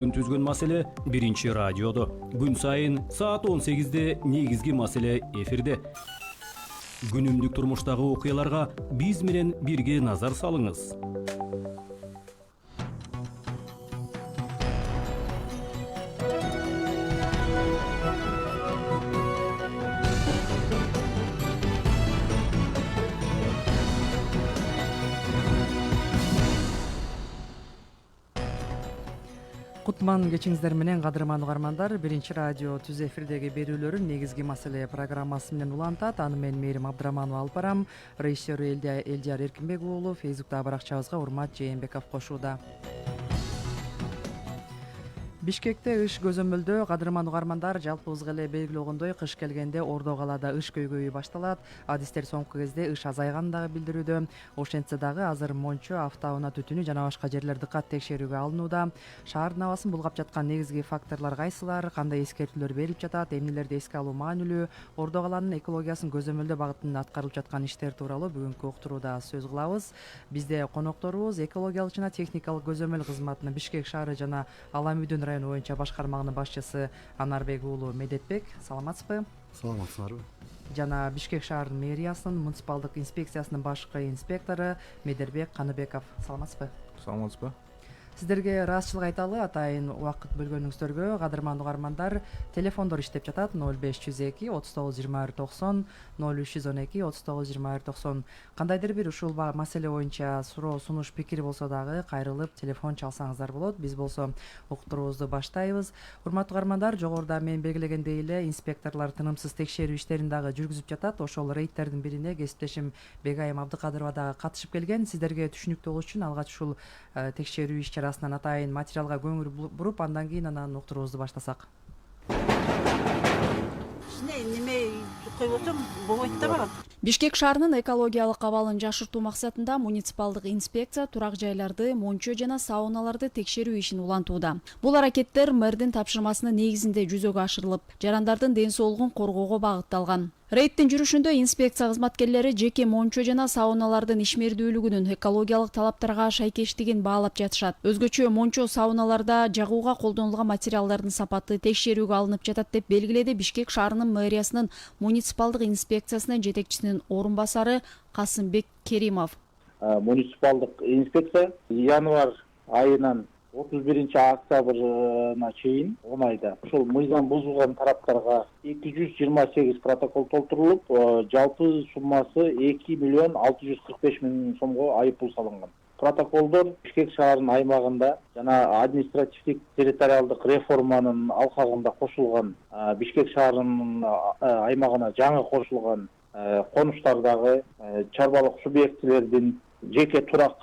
Түзгөн маселе биринчи радиодо. Күн сайын саат 18-де негизги маселе эфирде. Күнүмдүк турмуштагы окуяларга биз менен бирге назар салыңыз. Кутман кечиңиздер менен кадырман угармандар. Биринчи радио түз эфирдеги берүүлөрүн негизги маселе программасы менен улантат. Аны мен Мээрим Абдыраманова алып барам. Режиссер Элдияр Эркинбек уулу, Фейсбуктагы баракчабызга Урмат Жээнбеков кошууда. Бишкекте ыш көзөмөлдөө. Кадырман угармандар, жалпыбызга эле белгилегендей, кыш келгенде Ордо калаада ыш көйгөйү башталат. Адистер соңку кезде ыш азайганын дагы билдирүүдө. Ошентсе дагы азыр Мончо, автоунаа түтүнү жана башка жерлер дыкат текшерүүгө алынууда. Шаардын абасын булгап жаткан негизги факторлор кайсылар, кандай эскертүүлөр берилип жатат, эмнелерди эске алуу маанилүү, Ордо калаанын экологиясын көзөмөлдөө багытында аткарылып жаткан иштер тууралуу бүгүнкү уктурууда сөз кылабыз. Бизде конокторубуз экологиялык жана техникалык көзөмөл кызматынын Бишкек шаары жана Аламүйдүн району боюнча башкармагынын башчысы Анарбек уулу Медетбек. Саламатсызбы? Саламатсыздарбы? Жана Бишкек шаарынын мэриясынын муниципалдык инспекциясынын башкы инспектору Медербек Каныбеков. Саламатсызбы? Саламатсызбы? Сиздерге ыраазычылык айталы, атайын убакыт бөлгөнүңүздөргө. Кадырман угармандар, телефондор иштеп жатат: 0502 39 21 90, 0312 39 21 90. Кандайдыр бир ушул маселе боюнча суроо, сунуш, пикир болсо дагы кайрылып телефон чалсаңыздар болот. Биз болсо уктуруубузду баштайбыз. Урматтуу угармандар, жогоруда мен белгилегендей эле инспекторлор тынымсыз текшерүү иштерин дагы жүргүзүп жатат. Ошол рейдтердин бирине кесиптешим Бегайым Абдыкадырова дагы катышып келген. Сиздерге түшүнүктүү болуш үчүн алгач ушул текшерүү иш-чарасынан атайын материалга көңүл буруп, андан кийин анан уктуруубузду баштасак. Неме койбосом болбойт да барат. Бишкек шаарынын экологиялык абалын жакшыртуу максатында муниципалдык инспекция турак жайларды, мончо жана сауналарды текшерүү ишин улантууда. Бул аракеттер мэрдин тапшырмасынын негизинде жүзөгө ашырылып, жарандардын ден соолугун коргоого багытталган. Рейдтин жүрүшүндө инспекция кызматкерлери жеке мончо жана сауналардын ишмердүүлүгүнүн экологиялык талаптарга шайкештигин баалап жатышат. Өзгөчө мончо сауналарда жагууга колдонулган материалдардын сапаты текшерүүгө алынып жатат деп белгиледи Бишкек шаарынын мэриясынын муниципалдык инспекциясынын жетекчисинин орун басары Касымбек Керимов. Муниципалдык инспекция январь айынан 31-октябрына чейин 10 айда ушул мыйзам бузулган тараптарга 228 протокол толтурулуп, жалпы суммасы 2,645,000 сомго айыппул салынган. Протоколдор Бишкек шаарынын аймагында жана административдик территориалдык реформанын алкагында кошулган, Бишкек шаарынын аймагына жаңы кошулган конуштардагы чарбалык субъектилердин жеке турак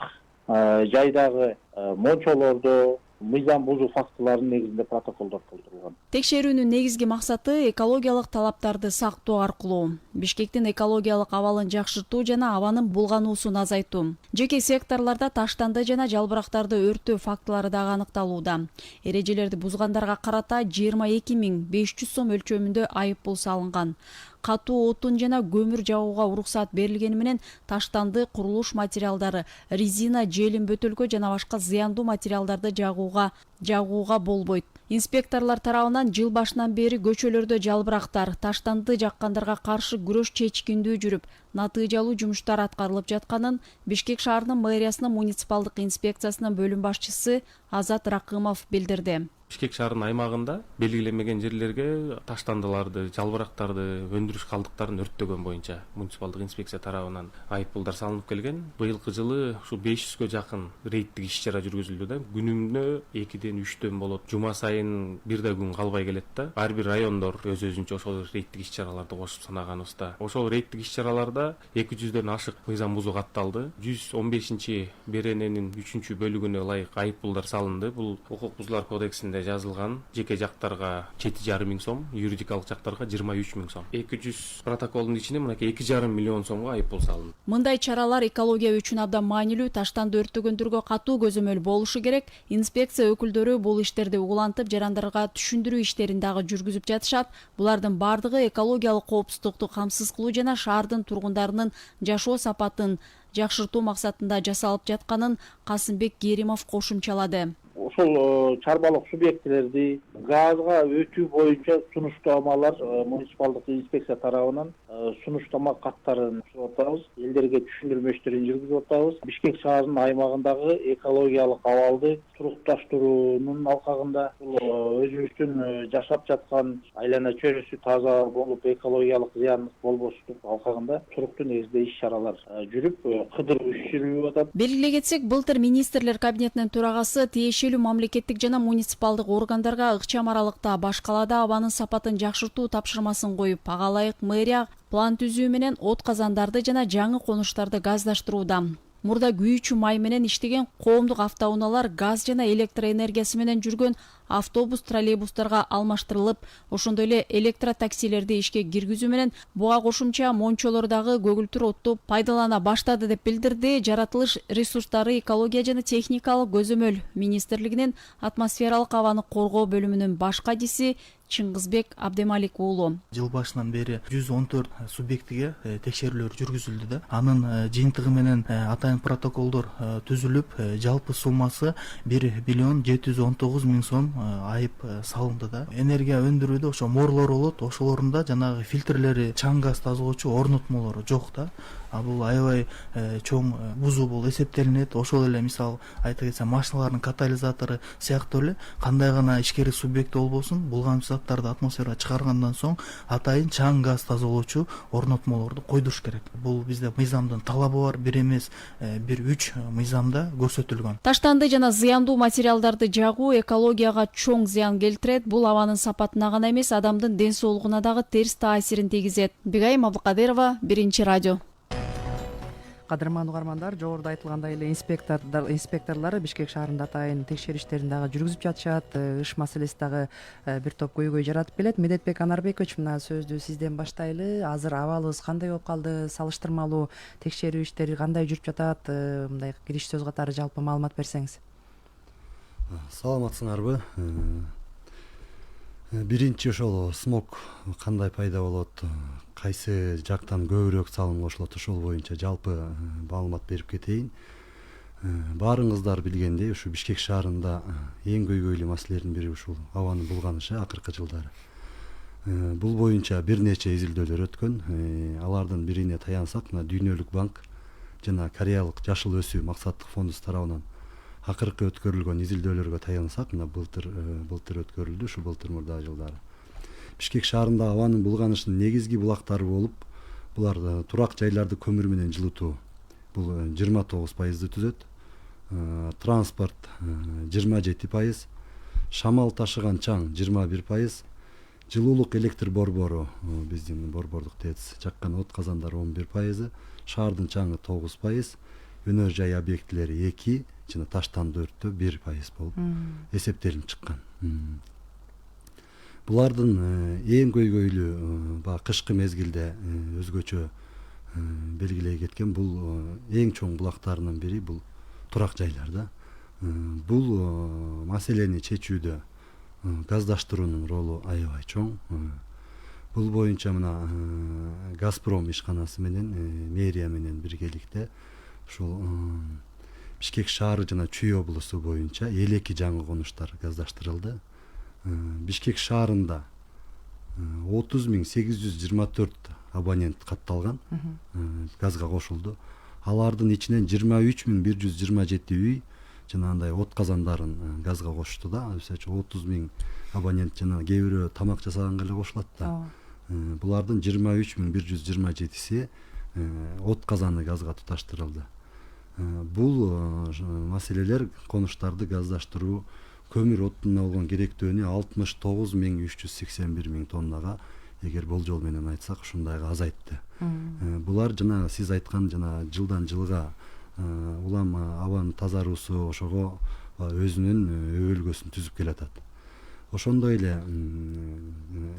жайдагы мончолордо мыйзам бузуу фактыларынын негизинде протоколдор толтурулган. Текшерүүнүн негизги максаты экологиялык талаптарды сактоо аркылуу Бишкектин экологиялык абалын жакшыртуу жана абанын булгануусун азайтуу. Жеке секторлордо таштанды жана жалбырактарды өртөө фактылары дагы аныкталууда. Эрежелерди бузгандарга карата 22.500 сом өлчөмүндө айыппул салынган. Катуу отун жана көмүр жагууга уруксат берилгени менен таштанды, курулуш материалдары, резина, желим, бөтөлкө жана башка зыяндуу материалдарды жагууга болбойт. Инспекторлор тарабынан жыл башынан бери көчөлөрдө жалбырактар, таштанды жаккандарга каршы күрөш чечкиндүү жүрүп, натыйжалуу жумуштар аткарылып жатканын Бишкек шаарынын мэриясынын муниципалдык инспекциясынын бөлүм башчысы Азат Ракымов билдирди. Бишкек шаарынын аймагында белгиленмеген жерлерге таштандыларды, жалбырактарды, өндүрүш калдыктарын өрттөгөн боюнча муниципалдык инспекция тарабынан айыппулдар салынып келген. Быйылкы жылы ушул 500гө жакын рейдтик иш-чара жүргүзүлдү да. Күнүнө 2-ден 3-төн болот. Жума сайын бир да күн калбай келет да. Ар бир райондор өз-өзүнчө ошол рейдтик иш-чараларды кошуп санаганыбызда. Ошол рейдтик иш-чараларда 200дөн ашык мыйзам бузуу катталды. 115 берененин 3-бөлүгүнө ылайык айыппулдар салынды. Бул укук бузуулар кодексинде жазылган. Жеке жактарга 7,5 сом, юридикалык жактарга 23.000 сом. 200 протоколдун ичине мынакей 2,5 миллион сомго айыппул салынды. Мындай чаралар экология үчүн абдан маанилүү. Таштанды өрттөгөндөргө катуу көзөмөл болушу керек. Инспекция өкүлдөрү бул иштерди улантып, жарандарга түшүндүрүү иштерин дагы жүргүзүп жатышат. Булардын бардыгы экологиялык коопсуздукту камсыз кылуу жана шаардын тургундарынын жашоо сапатын жакшыртуу максатында жасалып жатканын Касымбек Керимов кошумчалады. ошол чарбалык субъектилерди газга өтүү боюнча сунуштамалар муниципалдык инспекция тарабынан сунуштама каттарын түзүп атабыз, элдерге түшүндүрмө иштерин жүргүзүп атабыз. Бишкек шаарынын аймагындагы экологиялык абалды турукташтыруунун алкагында өзүбүздүн жашап жаткан айлана чөйрөсү таза болуп, экологиялык зыян болбоштук алкагында туруктуу негизде иш-чаралар жүрүп, кыдыруу иши жүрүп атат. Белгилей кетсек, былтыр министрлер кабинетинин төрагасы тиешелүү мамлекеттик жана муниципалдык органдарга ыкчам аралыкта баш калаада абанын сапатын жакшыртуу тапшырмасын коюп, ага ылайык мэрия план түзүү менен от казандарды жана жаңы конуштарды газдаштырууда. Мурда күйүүчү май менен иштеген коомдук автоунаалар газ жана электр энергиясы менен жүргөн автобус, троллейбустарга алмаштырылып, ошондой эле электротаксилерди ишке киргизүү менен буга кошумча мончолор дагы көгүлтүр отту пайдалана баштады деп билдирди Жаратылыш ресурстары, экология жана техникалык көзөмөл министрлигинин атмосфералык абаны коргоо бөлүмүнүн баш кадиси Чыңгызбек Абдемалик уулу. Жыл башынан бери 114 субъектиге текшерүүлөр жүргүзүлдү да. Анын жыйынтыгы менен атайын протоколдор түзүлүп, жалпы суммасы 1 миллион 719 миң сом айып салынды да. Энергия өндүрүүдө ошо морлор болот, ошолорунда жанагы фильтрлери, чаң газ тазалоочу орнотмолору жок да. Бул аябай чоң бузуу болуп эсептелинет. Ошол эле мисалы айта кетсем, машиналардын катализатору сыяктуу эле кандай гана ишкерик субъект болбосун, булган заттарды атмосферага чыгаргандан соң атайын чаң газ тазалоочу орнотмолорду койдуруш керек. Бул бизде мыйзамдын талабы бар, бир эмес, бир 3 мыйзамда көрсөтүлгөн. Таштанды жана зыяндуу материалдарды жагуу экологияга чоң зыян келтирет. Бул абанын сапатына гана эмес, адамдын ден соолугуна дагы терс таасирин тийгизет. Бигайым Абдыкадырова, Биринчи радио. Кадырман угармандар, жогоруда айтылгандай эле инспекторлор Бишкек шаарында атайын текшерүү иштерин дагы жүргүзүп жатышат. Ыш маселеси дагы бир топ көйгөй жаратып келет. Медетбек Анарбекович, мына сөздү сизден баштайлы. Азыр абалыбыз кандай болуп калды? Салыштырмалуу текшерүү иштери кандай жүрүп жатат? Мындай кириш сөз катары жалпы маалымат берсеңиз. Саламатсыңарбы? Биринчи ошол смог кандай пайда болот, кайсы жактан көбүрөөк салым кошулот, ошол боюнча жалпы маалымат берип кетейин. Баарыңыздар билгендей, ушу Бишкек шаарында эң көйгөйлүү маселелердин бири ушул абанын булганышы акыркы жылдары. Бул боюнча бир нече изилдөөлөр өткөн. Алардын бирине таянсак, мына Дүйнөлүк банк жана Кореялык Жашыл өсүү максаттык фондубуз тарабынан акыркы өткөрүлгөн изилдөөлөргө таянсак, мына былтыр өткөрүлдү, ушу былтыр мурдагы жылдары. Бишкек шаарында абанын булганышынын негизги булактары болуп, булар турак жайларды көмүр менен жылытуу. Бул 29% түзөт. Транспорт 27%, шамал ташыган чаң 21%, жылуулук электр борбору, биздин борбордук ТЭЦ жаккан от казандары 11%, шаардын чаңы 9%, өнөр жай объектилери 2%, жана таштанды өрттө 1% болуп эсептелип чыккан. Булардын эң көйгөйлүү кышкы мезгилде өзгөчө белгилей кеткен бул эң чоң булактарынын бири бул турак жайлар да. Бул маселени чечүүдө газдаштыруунун ролу аябай чоң. Бул боюнча мына Газпром ишканасы менен мэрия менен биргеликте ушул Бишкек шаары жана Чүй облусу боюнча 52 жаңы конуштар газдаштырылды. Бишкек шаарында 30.824 абонент катталган, газга кошулду. Алардын ичинен 23.127 үй жана андай от казандарын газга кошту да. 30.000 абонент жана кээ бирөө тамак жасаганга эле кошулат да. Булардын 23.127си от казаны газга туташтырылды. Бул маселелер конуштарды газдаштыруу көмүр оттуна болгон керектөөнү 69.381 тоннага, эгер болжол менен айтсак, ушундайга азайтты. Булар жана сиз айткан жана жылдан жылга улам абанын тазаруусу ошого өзүнүн өбөлгөсүн түзүп келатат. Ошондой эле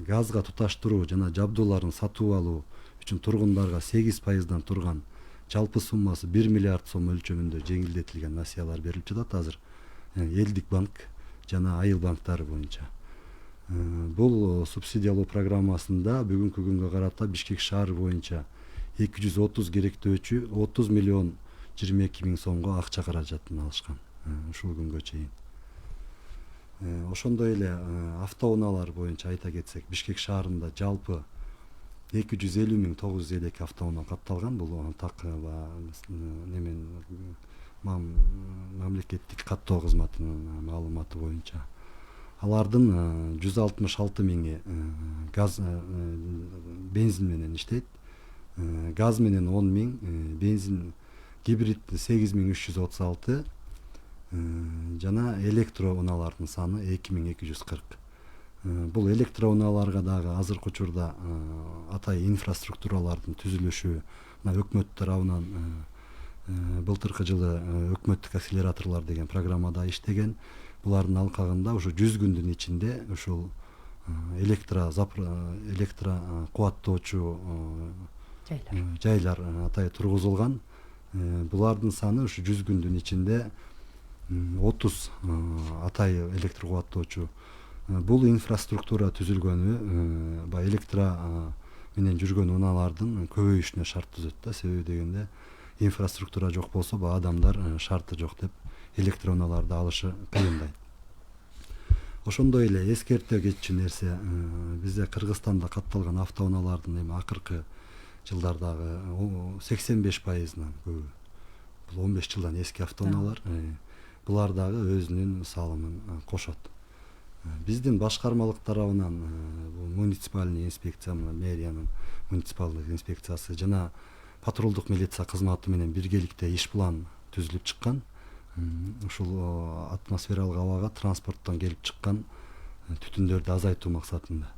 газга туташтыруу жана жабдууларын сатып алуу үчүн тургундарга 8%дан турган жалпы суммасы 1 миллиард сом өлчөмүндө жеңилдетилген насыялар берилип жатат азыр Элдик банк жана айыл банктары боюнча. Бул субсидиялоо программасында бүгүнкү күнгө карата Бишкек шаары боюнча 230 керектөөчү 30 миллион 22 миң сомго акча каражатын алышкан ушул күнгө чейин. Ошондой эле автоунаалар боюнча айта кетсек, Бишкек шаарында жалпы 250.952 автоунаа катталган. Бул так немен мамлекеттик каттоо кызматынын маалыматы боюнча. Алардын 166.000 газ бензин менен иштейт. Газ менен 10.000, бензин гибрид 8.336, жана электроунаалардын саны 2.240. Бул электроунааларга дагы азыркы учурда атай инфраструктуралардын түзүлүшү өкмөт тарабынан былтыркы жылы өкмөттүк акселераторлор деген программада иштеген. Булардын алкагында ушу 100 күндүн ичинде ушул электро кубаттоочу жайлар атай тургузулган. Булардын саны ушу 100 күндүн ичинде 30 атай электр кубаттоочу. Бул инфраструктура түзүлгөнү электро менен жүргөн унаалардын көбөйүшүнө шарт түзөт да. Себеби дегенде инфраструктура жок болсо адамдар шарты жок деп электроунааларды алышы кыйындай. Ошондой эле эскерте кетчү нерсе, бизде Кыргызстанда катталган автоунаалардын эми акыркы жылдардагы 85%нан көбү бул 15 жылдан эски автоунаалар. Булар дагы өзүнүн салымын кошот. Биздин башкармалык тарабынан муниципальный инспекция, мэриянын муниципалдык инспекциясы жана патрулдук милиция кызматы менен биргеликте иш план түзүлүп чыккан. Ушул атмосфералык абага транспорттон келип чыккан түтүндөрдү азайтуу максатында.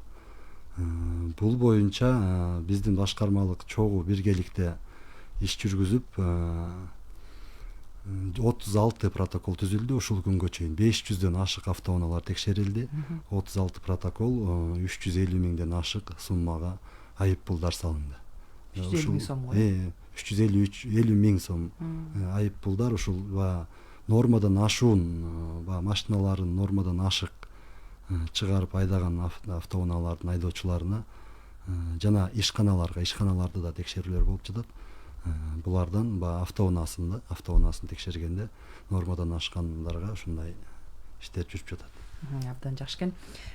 Бул боюнча биздин башкармалык чогуу биргеликте иш жүргүзүп 36 протокол түзүлдү. Ушул күнгө чейин 500дөн ашык автоунаалар текшерилди. 36 протокол 350 миңден ашык суммага айып пулдар салынды. 350 миң сом. 350 миң сом айып пулдар ушул нормадан ашуун машиналарын нормадан ашык чыгарып айдаган автоунаалардын айдоочуларына жана ишканаларды да текшерүүлөр болуп жатат. Булардан автоунаасын текшергенде нормадан ашкандарга ушундай иштер жүрүп жатат. Абдан жакшы экен.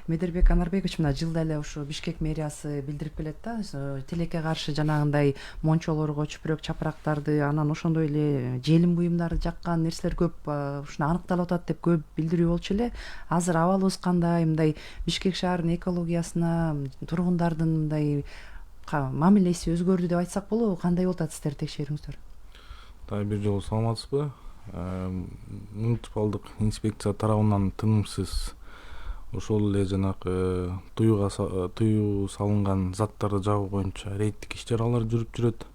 Медербек Анарбекович, мына жылда эле ушу Бишкек мэриясы билдирип келет да, тилекке каршы жанагындай мончолорго чүпүрөк чапырактарды, анан ошондой эле желим буюмдарды жаккан нерселер көп ушуну аныкталып атат деп көп билдирүү болчу эле. Азыр абалыбыз кандай, мындай Бишкек шаарынын экологиясына, тургундардын мындай мамилеси өзгөрдү деп айтсак болобу? Кандай болуп атат сиздердин текшерүүңүздөр? Бир жолу саламатсызбы? Муниципалдык инспекция тарабынан тынымсыз ошол эле жанагы туюу салынган заттарды жабуу боюнча рейдтик иш-чаралар жүрүп жүрөт.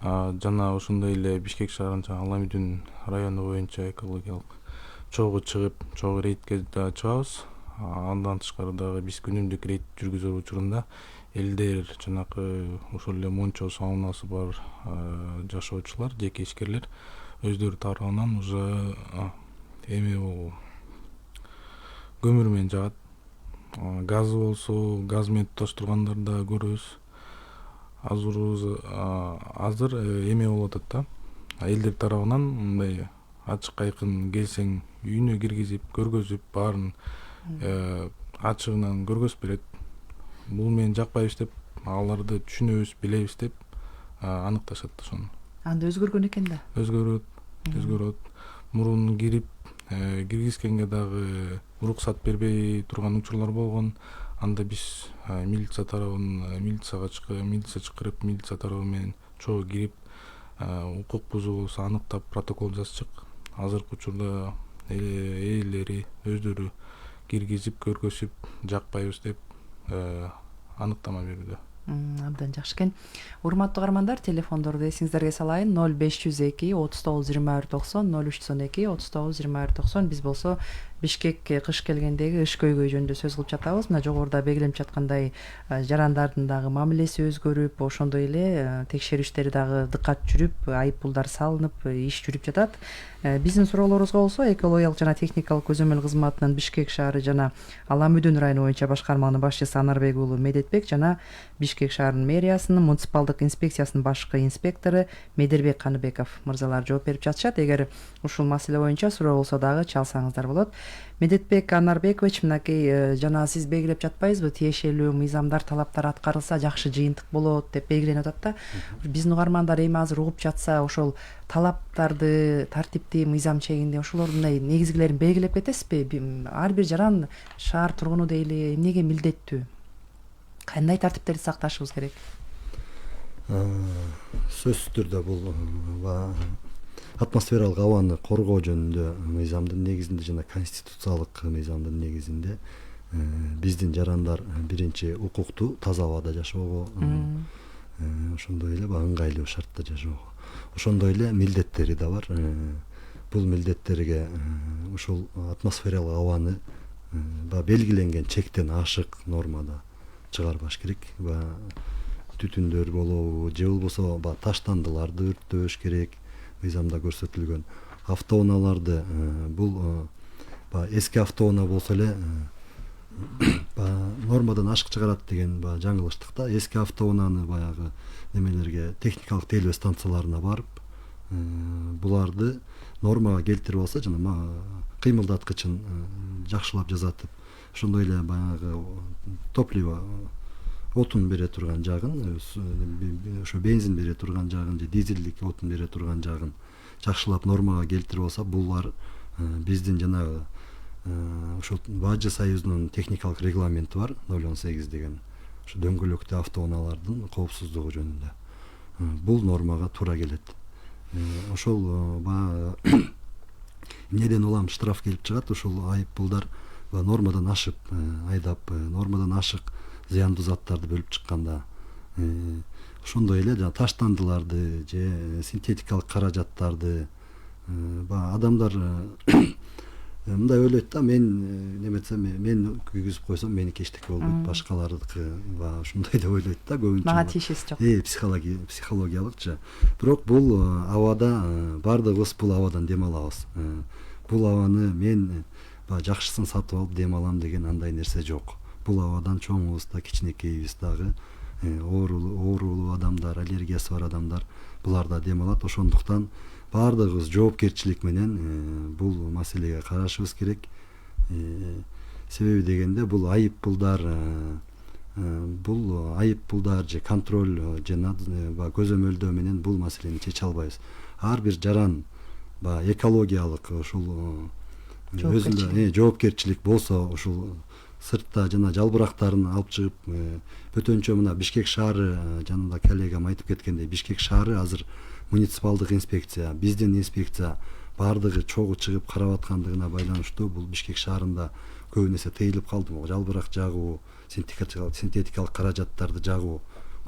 Жана ошондой эле Бишкек шаарынын Аламүдүн району боюнча экологиялык чогуу чыгып, чогуу рейдке да чыгабыз. Андан тышкары дагы биз күнүмдүк рейд жүргүзүү учурунда элдер жанагы ошол эле мончо саунасы бар жашоочулар, жеке ишкерлер өздөрү тарабынан уже эми көмүр менен жагат. Газы болсо газ менен туташтыргандар да көрөбүз. Азыр эме болуп атат да. Элдер тарабынан мындай ачык айкын келсең үйүнө киргизип, көргөзүп, баарын ачыгынан көргөзүп берет. Бул менен жакпайбыз деп, аларды түшүнөбүз, билебиз деп аныкташат ошону. Анда өзгөргөн экен да. Өзгөрөт. Мурун киргизгенге дагы уруксат бербей турган учурлар болгон. Анда биз милиция чакырып, милиция тарабы менен чогуу кирип, укук бузуу болсо аныктап протокол жазчык. Азыркы учурда ээлери өздөрү киргизип, көргөзүп, жакпайбыз деп аныктама берүүдө. Абдан жакшы экен. Урматтуу угармандар, телефондорду эсиңиздерге салайын. 0502 39 21 90, 0312 39 21 90. Биз болсо Бишкекке кыш келгендеги иш көйгөй жөнүндө сөз кылып жатабыз. Мына жогоруда белгиленип жаткандай жарандардын дагы мамилеси өзгөрүп, ошондой эле текшерүү иштери дагы дыккат жүрүп, айып пулдар салынып, иш жүрүп жатат. Биздин суроолорубузга болсо экологиялык жана техникалык көзөмөл кызматынын Бишкек шаары жана Аламүдүн району боюнча башкарманын башчысы Анарбек уулу Медетбек жана Бишкек шаарынын мэриясынын муниципалдык инспекциясынын башкы инспектору Медербек Каныбеков мырзалар жооп берип жатышат. Эгер ушул маселе боюнча суроо болсо дагы чалсаңыздар болот. Медетбек Анарбекович, мынакей жана сиз белгилеп жатпайсызбы, тиешелүү мыйзамдар, талаптар аткарылса жакшы жыйынтык болот деп белгиленип атат да. Биздин угармандар эми азыр угуп жатса, ошол талаптарды, тартипти, мыйзам чегинде ошолордун мындай негизгилерин белгилеп кетесизби? Ар бир жаран шаар тургуну дейли эмнеге милдеттүү? Кандай тартиптерди сакташыбыз керек? Сөзсүз түрдө бул атмосфералык абаны коргоо жөнүндө мыйзамдын негизинде жана конституциялык мыйзамдын негизинде биздин жарандар биринчи укуктуу таза абада жашоого, ошондой эле ыңгайлуу шартта жашоого, ошондой эле милдеттери да бар. Бул милдеттерге ушул атмосфералык абаны белгиленген чектен ашык нормада чыгарбаш керек. Түтүндөр болобу же болбосо таштандыларды өрттөбөш керек. Мыйзамда көрсөтүлгөн автоунааларды бул эски автоунаа болсо эле нормадан ашык чыгарат деген жаңылыштык да. Эски автоунааны баягы немелерге, техникалык тейлөө станцияларына барып, буларды нормага келтирип алса, жана кыймылдаткычын жакшылап жасатып, ошондой эле баягы топливо, отун бере турган жагын, ошо бензин бере турган жагын же дизелдик отун бере турган жагын жакшылап нормага келтирип алса, булар биздин жанагы ошо Бажы союзунун техникалык регламенти бар, 018 деген, ошо дөңгөлөктүү автоунаалардын коопсуздугу жөнүндө. Бул нормага туура келет. Ошол эмнеден улам штраф келип чыгат, ошол айыппулдар нормадан ашып айдап, нормадан ашык зыяндуу заттарды бөлүп чыкканда, ошондой эле жана таштандыларды же синтетикалык каражаттарды адамдар мындай ойлойт да, мен неметсем, мен күйгүзүп койсом меники эчтеке болбойт, башкалардыкы ушундай деп ойлойт да көбүнчө. Мага тиешеси жок. Психологиялыкча. Бирок бул абада бардыгыбыз бул абадан дем алабыз. Бул абаны мен жакшысын сатып алып дем алам деген андай нерсе жок. Бул абадан чоңубуз да, кичинекейибиз дагы, оорулуу адамдар, аллергиясы бар адамдар булар да дем алат. Ошондуктан бардыгыбыз жоопкерчилик менен бул маселеге карашыбыз керек. Себеби дегенде бул айыппулдар же контроль же көзөмөлдөө менен бул маселени чече албайбыз. Ар бир жаран экологиялык ушул өзүндө жоопкерчилик болсо, ушул сыртта жана жалбырактарын алып чыгып, бөтөнчө мына Бишкек шаары, жанында коллегам айтып кеткендей, Бишкек шаары азыр муниципалдык инспекция, биздин инспекция бардыгы чогуу чыгып карап аткандыгына байланыштуу бул Бишкек шаарында көп нерсе тыйылып калды. Жалбырак жагуу, синтетикалык каражаттарды жагуу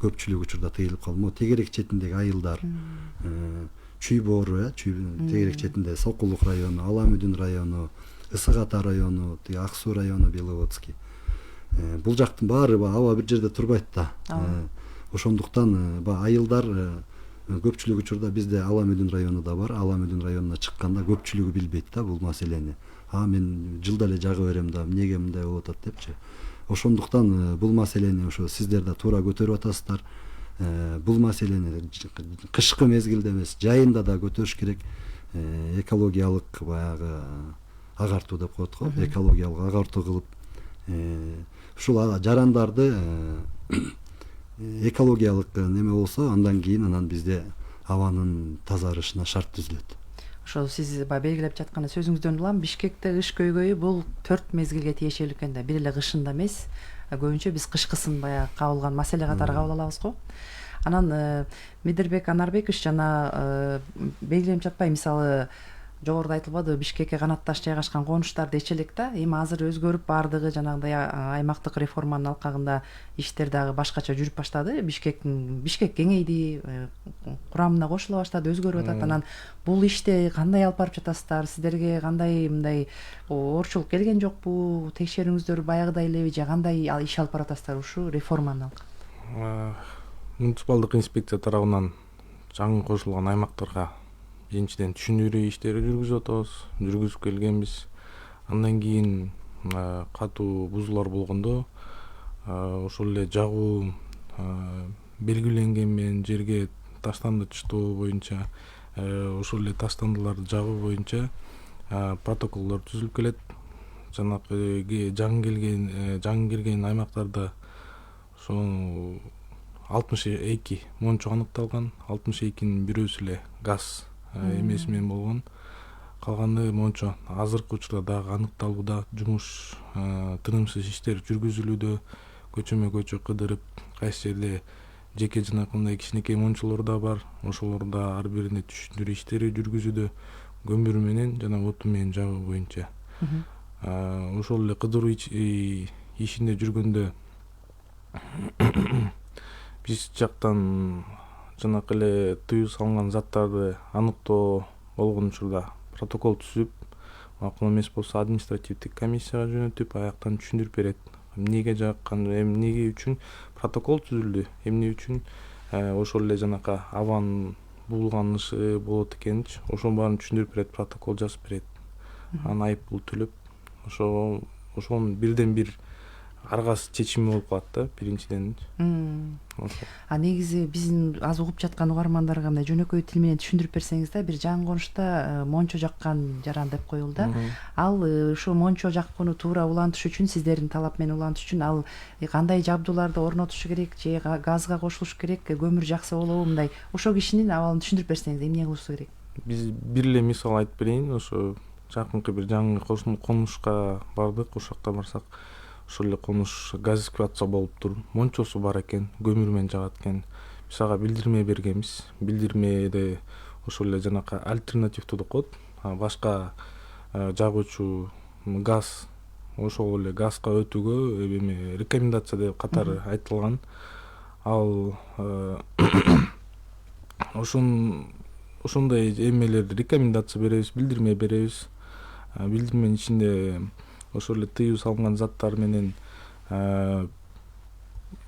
көпчүлүк учурда тыйылып калды. Тегерек четиндеги айылдар, Чүй боору, Тегерек четинде Сокулук району, Аламүдүн району, Ысык Ата району, Ак Суу району, Беловодский. Бул жактын баары аба бир жерде турбайт да. Ошондуктан айылдар көпчүлүк учурда бизде Аламүдүн району да бар. Аламүдүн районуна чыкканда көпчүлүгү билбейт да бул маселени. Мен жылда эле жагып берем да, эмнеге мындай болуп атат депчи. Ошондуктан бул маселени ошо сиздер да туура көтөрүп атасыздар. Бул маселени кышкы мезгилде эмес, жайында да көтөрүш керек. Экологиялык баягы агартуу деп коет го, экологиялык агартуу кылып, ушул жарандарды экологиялык неме болсо, андан кийин анан бизде абанын тазарышына шарт түзүлөт. Ошо сиз белгилеп жаткан сөзүңүздөн улам Бишкекте кыш көйгөйү бул 4 мезгилге тиешелүү экен да, бир эле кышында эмес. Көбүнчө биз кышкысын баягы кабылган маселе катары кабыл алабыз го. Анан Медербек Анарбекович жана белгиленип жатпай, мисалы жогоруда айтылбады, Бишкекке канатташ жайгашкан конуштарды эч элек да, эми азыр өзгөрүп бардыгы жанагындай аймактык реформанын алкагында иштер дагы башкача жүрүп баштады. Бишкек кеңейди, курамына кошула баштады, өзгөрүп атат. Анан бул иште кандай алып барып жатасыздар? Сиздерге кандай мындай оорчулук келген жокпу? Текшерүүңүздөр баягыдай элеби же кандай иш алып баратасыздар ушу реформанын алкагында? Муниципалдык инспекция тарабынан жаңы кошулган аймактарга биринчиден түшүндүрүү иштери жүргүзүп келгенбиз. Андан кийин катуу бузуулар болгондо ошол эле жагуу белгиленген менен жерге таштанды таштоо боюнча, ошол эле таштандыларды жагуу боюнча протоколдор түзүлүп келет. жанакы жаңы кирген аймактарда ошо 62 мончо аныкталган, 62-нин бирөөсү эле газ эмеси менен болгон. Калганы мончо азыркы учурда дагы аныкталууда, жумуш тынымсыз иштер жүргүзүлүүдө, көчөмө көчө кыдырып, кайсы жерде жеке жанакындай кичинекей мончолор да бар. Ошолор да ар бирине түшүндүрүү иштери жүргүзүүдө, көмүр менен жана оту менен жагуу боюнча. Ошол эле кыдыруу ишинде жүргөндө биз жактан жанакы эле тыюу салынган заттарды аныктоо болгон учурда протокол түзүп, макул эмес болсо административдик комиссияга жөнөтүп, аяктан түшүндүрүп берет. Эмнеге жаккан, эмне үчүн протокол түзүлдү, эмне үчүн ошол эле жанакы абанын булганышы болот экенинчи, ошонун баарын түшүндүрүп берет, протокол жазып берет. Анан айып пул төлөп, ошонун бирден бир аргасыз чечими болуп калат да, биринчиден. Негизи биздин аз угуп жаткан угармандарга мындай жөнөкөй тил менен түшүндүрүп берсеңиз да, бир жаңы конушта мончо жаккан жаран деп коюлду да. Ал ушул мончо жаккууну туура улантыш үчүн, сиздердин талап менен улантыш үчүн ал кандай жабдууларды орнотуш керек, же газга кошулуш керек, көмүр жакса болобу, мындай ошол кишинин абалын түшүндүрүп берсеңиз, эмне кылышы керек? Биз бир эле мисал айтып берейин. Ошо жакынкы бир жаңы конушка бардык. Ошол жакта барсак, ошол эле конуш газ эксплуатация болуптур, мончосу бар экен, көмүр менен жагат экен. Биз ага билдирме бергенбиз. Билдирмеде ошол эле жанакы альтернативдүү деп коет, башка жагуучу газ, ошол эле газга өтүүгө эме рекомендация деп катары айтылган. Ал ошондой эмелерди рекомендация беребиз, билдирме беребиз. Билдирменин ичинде ошол эле тыюу салынган заттар менен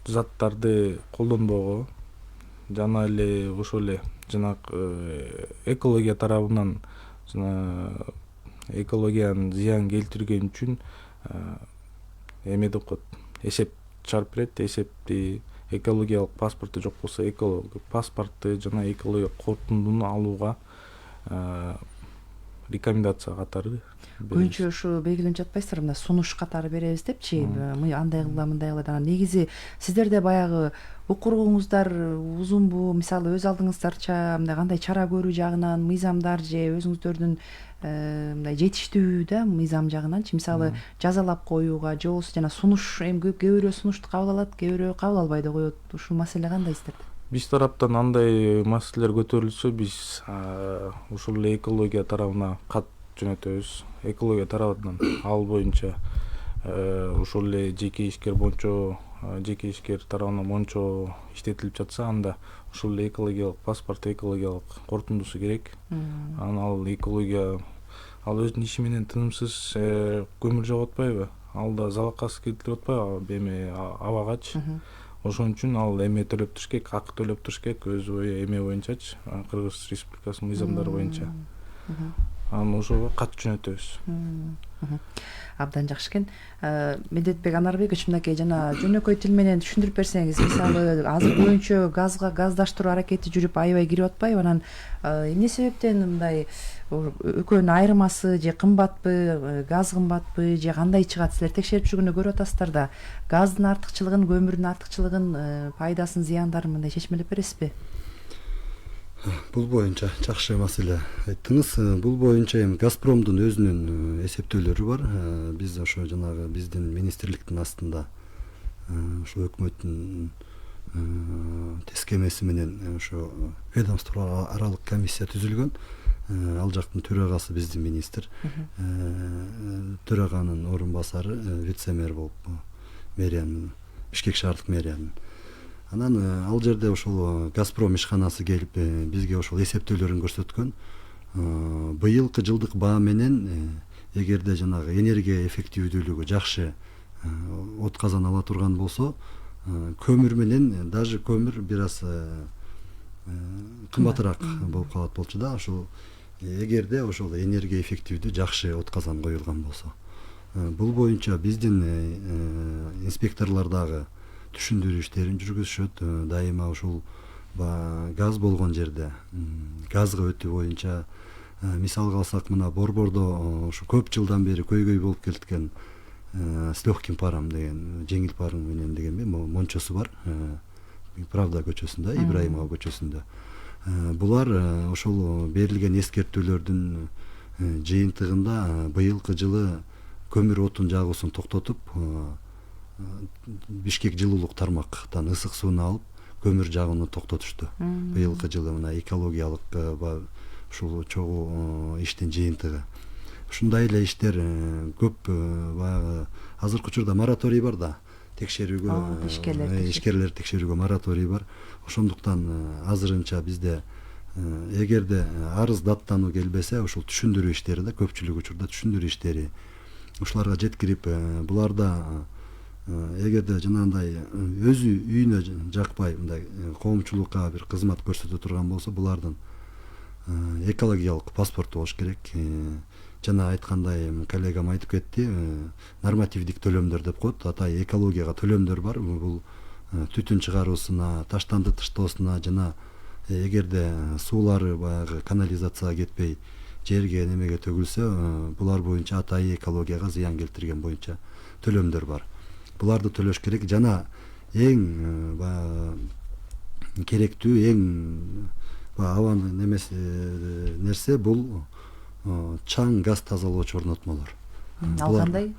заттарды колдонбоого, жана эле ошол эле жанакы экология тарабынан экологиянын зыян келтирген үчүн эме деп коет, эсеп чыгарып берет. Эсепти экологиялык паспорту жок болсо, экологиялык паспортты жана экологиялык корутундуну алууга рекомендация катары. Көбүнчө ушу белгиленип жатпайсыздар, мына сунуш катары беребиз депчи, андай кыла, мындай кыла. Негизи сиздерде баягы укугуңуздар узунбу? Мисалы өз алдыңыздарча мындай кандай чара көрүү жагынан мыйзамдар же өзүңүздөрдүн мындай жетиштүү да мыйзам жагынанчы, мисалы жазалап коюуга же болбосо жана сунуш, эми көп бирөө сунушту кабыл алат, кээ бирөө кабыл албай да коет. Ушул маселе кандай сиздерде? Биз тараптан андай маселелер көтөрүлсө, биз ушул эле экология тарабына кат жөнөтөбүз. Экология тарабынан ал боюнча ошол эле жеке ишкер тарабынан мончо иштетилип жатса, анда ошол эле экологиялык паспорт, экологиялык корутундусу керек. Анан ал экология, ал өзүнүн иши менен тынымсыз көмүр жагып атпайбы? Ал да залакасы келтирип атпайбы эме абагачы? Ошон үчүн ал эме төлөп туруш керек, акы төлөп туруш керек, өз эме боюнчачы, Кыргыз Республикасынын мыйзамдары боюнча. Анан ошого кат жөнөтөбүз. Абдан жакшы экен. Медетбек Анарбекович, мынакей жана жөнөкөй тил менен түшүндүрүп берсеңиз, мисалы азыр боюнча газга газдаштыруу аракети жүрүп аябай кирип атпайбы? Анан эмне себептен мындай экөөнүн айырмасы, же кымбатпы, газ кымбатпы, же кандай чыгат? Силер текшерип жүргөндө көрүп атасыздар да, газдын артыкчылыгын, көмүрдүн артыкчылыгын, пайдасын, зыяндарын мындай чечмелеп бересизби? Бул боюнча жакшы маселе айттыңыз. Бул боюнча эми Газпромдун өзүнүн эсептөөлөрү бар. Биз ошо жанагы биздин министрликтин астында ошо өкмөттүн тескемеси менен ошо ведомство аралык комиссия түзүлгөн. Ал жактын төрагасы биздин министр, төраганын орун басары вице-мэр болуп, мэриянын, Бишкек шаардык мэриянын. Анан ал жерде ошол Газпром ишканасы келип бизге ошол эсептөөлөрүн көрсөткөн. Быйылкы жылдык баа менен эгерде жанагы энергия эффективдүүлүгү жакшы отказан ала турган болсо, көмүр менен даже көмүр бир аз кымбатыраак болуп калат болчу да. Ошол эгерде ошол энергия эффективдүү жакшы отказан коюлган болсо. Бул боюнча биздин инспекторлор дагы түшүндүрүү иштерин жүргүзүшөт. Дайыма ушул газ болгон жерде газга өтүү боюнча мисалга алсак, мына Борбордо ушу көп жылдан бери көйгөй болуп келаткен с легким паром деген, жеңил паром менен деген мончосу бар. Правда көчөсүндө, Ибраимова көчөсүндө. Булар ошол берилген эскертүүлөрдүн жыйынтыгында быйылкы жылы көмүр отун жагуусун токтотуп, Бишкек жылуулук тармактан ысык сууну алып, көмүр жагууну токтотушту. Быйылкы жылы мына экологиялык ушул чогуу иштин жыйынтыгы. Ушундай эле иштер көп. Баягы азыркы учурда мораторий бар да, текшерүүгө, ишкерлер текшерүүгө мораторий бар. Ошондуктан азырынча бизде эгерде арыз даттануу келбесе, ушул түшүндүрүү иштери да, көпчүлүк учурда түшүндүрүү иштери ушуларга жеткирип, буларда эгерде жанагындай өзү үйүнө жакпай мындай коомчулукка бир кызмат көрсөтө турган болсо, булардын экологиялык паспорту болуш керек. Жана айткандай, коллегам айтып кетти, нормативдик төлөмдөр деп коет, атай экологияга төлөмдөр бар. Бул түтүн чыгаруусуна, таштанды таштоосуна, жана эгерде суулары баягы канализацияга кетпей жерге немеге төгүлсө, булар боюнча атайы экологияга зыян келтирген боюнча төлөмдөр бар. Буларды төлөш керек. Жана эң керектүү, эң абаны нерсе бул чаң газ тазалоочу орнотмолор. Ал кандай?